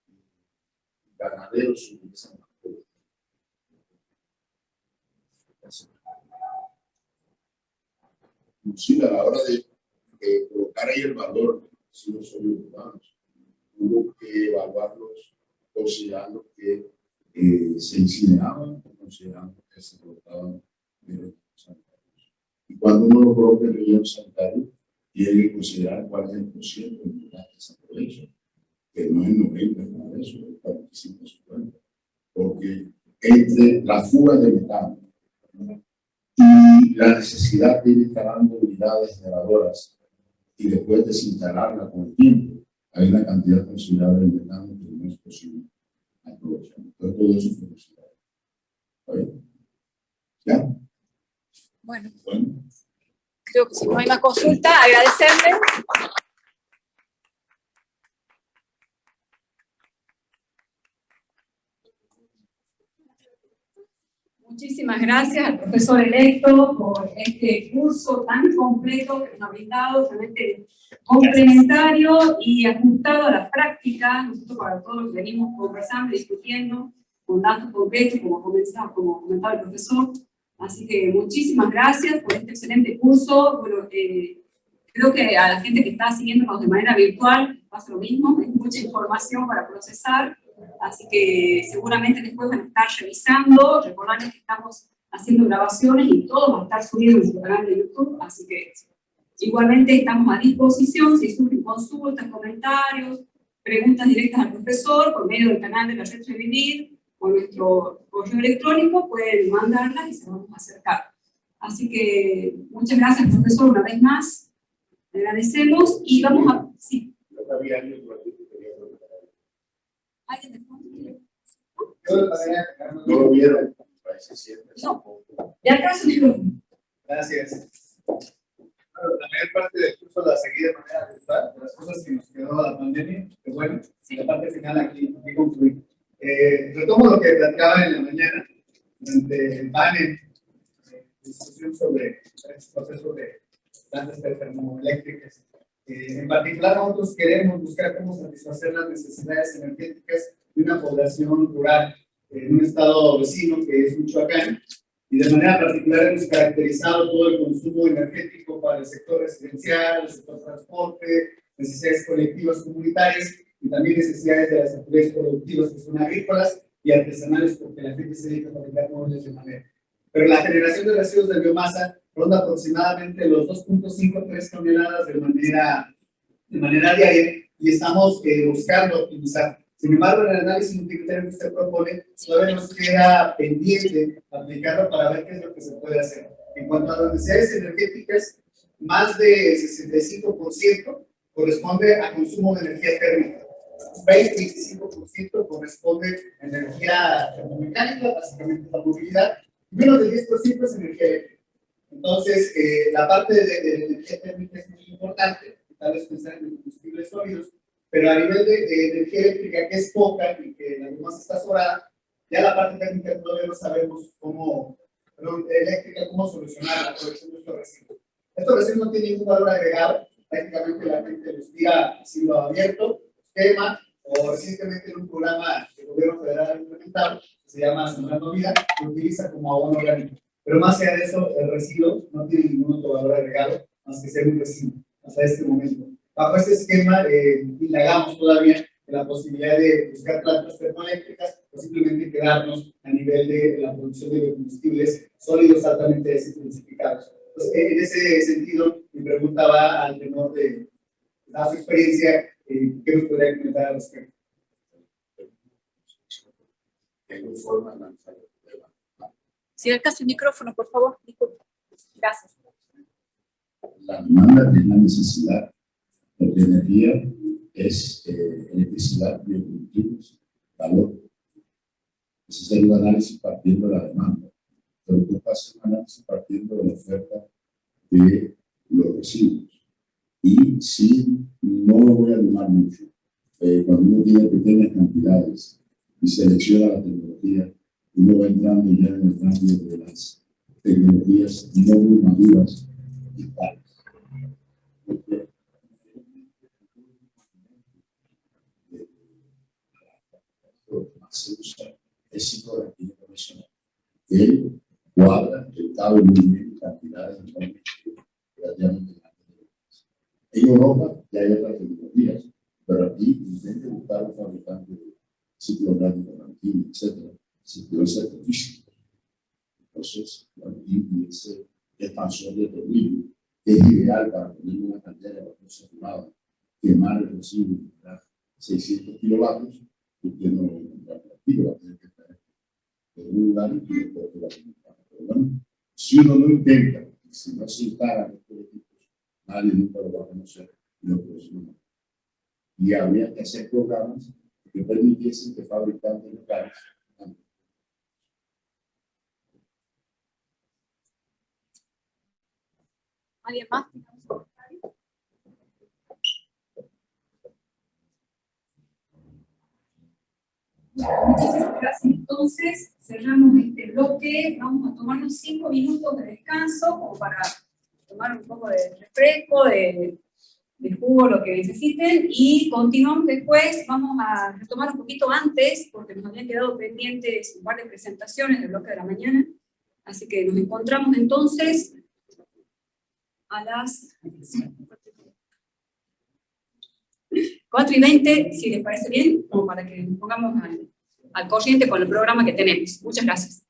S1: y ganaderos se utilizan más poco. Inclusive a la hora de colocar ahí el valor de los residuos sólidos urbanos, hubo que evaluarlos considerando que se incineraban o considerando que se colocaban en rellenos sanitarios. Y cuando uno lo coloca en relleno sanitario, tiene que considerar cuál es el porcentaje de unidad que se aprovecha, que no es 90, nada de eso, es 45, 50. Porque entre las fugas de metano y la necesidad de ir instalando unidades generadoras y después desinstalarla con el tiempo, hay una cantidad considerable de metano que no es posible aprovechar. Entonces, todo eso fue considerado. ¿Está bien? ¿Ya?
S2: Bueno,
S1: Bueno.
S2: creo que si no hay más consulta, agradecerle.
S5: Muchísimas gracias al profesor electo por este curso tan completo que nos ha brindado, realmente complementario y ajustado a la práctica, nosotros para todos lo que venimos conversando y discutiendo, con datos concretos, como comentaba el profesor. Así que muchísimas gracias por este excelente curso. Bueno, creo que a la gente que está siguiéndonos de manera virtual pasa lo mismo, hay mucha información para procesar. Así que seguramente después van a estar revisando, recordarles que estamos haciendo grabaciones y todo va a estar subido en nuestro canal de YouTube, así que igualmente estamos a disposición si surgen consultas, comentarios, preguntas directas al profesor por medio del canal de la Red Revivir o nuestro correo electrónico, pueden mandarlas y se las vamos a acercar. Así que muchas gracias, profesor, una vez más, le agradecemos y vamos a... Sí. ¿Alguien de fondo?
S1: No lo vieron.
S5: No. ¿De acá su micrófono?
S4: Gracias. Bueno, la mayor parte del curso la seguí de manera virtual, de las cosas que nos quedó la pandemia, que bueno, sí. La parte final aquí concluí. Retomo lo que platicaba en la mañana, durante el panel, discusión sobre el proceso de plantas termoeléctricas. En particular, nosotros queremos buscar cómo satisfacer las necesidades energéticas de una población rural en un estado vecino que es Michoacán, y de manera particular hemos caracterizado todo el consumo energético para el sector residencial, el sector transporte, necesidades colectivas comunitarias y también necesidades de las actividades productivas que son agrícolas y artesanales, porque la gente se dedica a fabricar muebles de madera. Pero la generación de residuos de biomasa ronda aproximadamente los 2.53 toneladas de manera diaria y estamos buscando optimizar. Sin embargo, en el análisis multicriterio que usted propone, todavía nos queda pendiente aplicarlo para ver qué es lo que se puede hacer. En cuanto a las necesidades energéticas, más de 65% corresponde a consumo de energía térmica. 20-25% corresponde a energía termomecánica, básicamente la movilidad, y menos del 10% es energía eléctrica. Entonces, la parte de energía térmica es muy importante, tal vez pensar en combustibles sólidos, pero a nivel de energía eléctrica, que es poca y que la demás está sobrada, ya la parte técnica todavía no sabemos cómo, eléctrica, cómo solucionar la producción de estos residuos. Estos residuos no tienen ningún valor agregado, prácticamente la gente los tira a cielo abierto, quema, o recientemente en un programa que el gobierno federal ha implementado, que se llama Sembrando Vida, lo utiliza como abono orgánico. Pero más allá de eso, el residuo no tiene ningún otro valor agregado, más que ser un residuo, hasta este momento. Bajo este esquema, indagamos todavía en la posibilidad de buscar plantas termoeléctricas o simplemente quedarnos a nivel de la producción de biocombustibles sólidos altamente desintensificados. Entonces, en ese sentido, mi pregunta va al tenor de su experiencia, ¿qué nos podría comentar al respecto?
S1: Tengo forma de lanzar el problema.
S2: Si acercas el micrófono, por favor. Disculpe. Gracias.
S1: La demanda es la necesidad, porque energía es electricidad, biocombustibles, calor. Ese sería un análisis partiendo de la demanda. Pero tú haces un análisis partiendo de la oferta de los residuos. sí, no lo voy a animar mucho. Cuando uno tiene pequeñas cantidades y selecciona la tecnología, uno va entrando ya en el cambio de las tecnologías no muy maduras y tales. Más se usa es psicografía profesional. Él cuadra el cable muy bien, cantidades enormes, relativamente grandes. En Europa ya hay otras tecnologías, pero aquí intente buscar un fabricante de ciclográfico, tranquilo, etcétera, si puede ser físico. Entonces, y ese expansor de tornillo es ideal para poner una caldera de vapor saturado, quemar el residuo a 600 kilovatios, y que no lo encontrar aquí, lo va a tener que traer en un lugar y después de la comunidad. Pero bueno, si uno no intenta, si no se instalan estos equipos, nadie nunca lo va a conocer y lo próximo. Y habría que hacer programas que permitiesen que fabricantes locales.
S2: ¿Alguien más?
S5: Muchísimas gracias. Entonces, cerramos este bloque. Vamos a tomarnos 5 minutos de descanso como para tomar un poco de refresco, de jugo, lo que necesiten, y continuamos después. Vamos a retomar un poquito antes, porque nos habían quedado pendientes un par de presentaciones del bloque de la mañana. Así que nos encontramos entonces a las 4:20, si les parece bien, como para que nos pongamos al corriente con el programa que tenemos. Muchas gracias.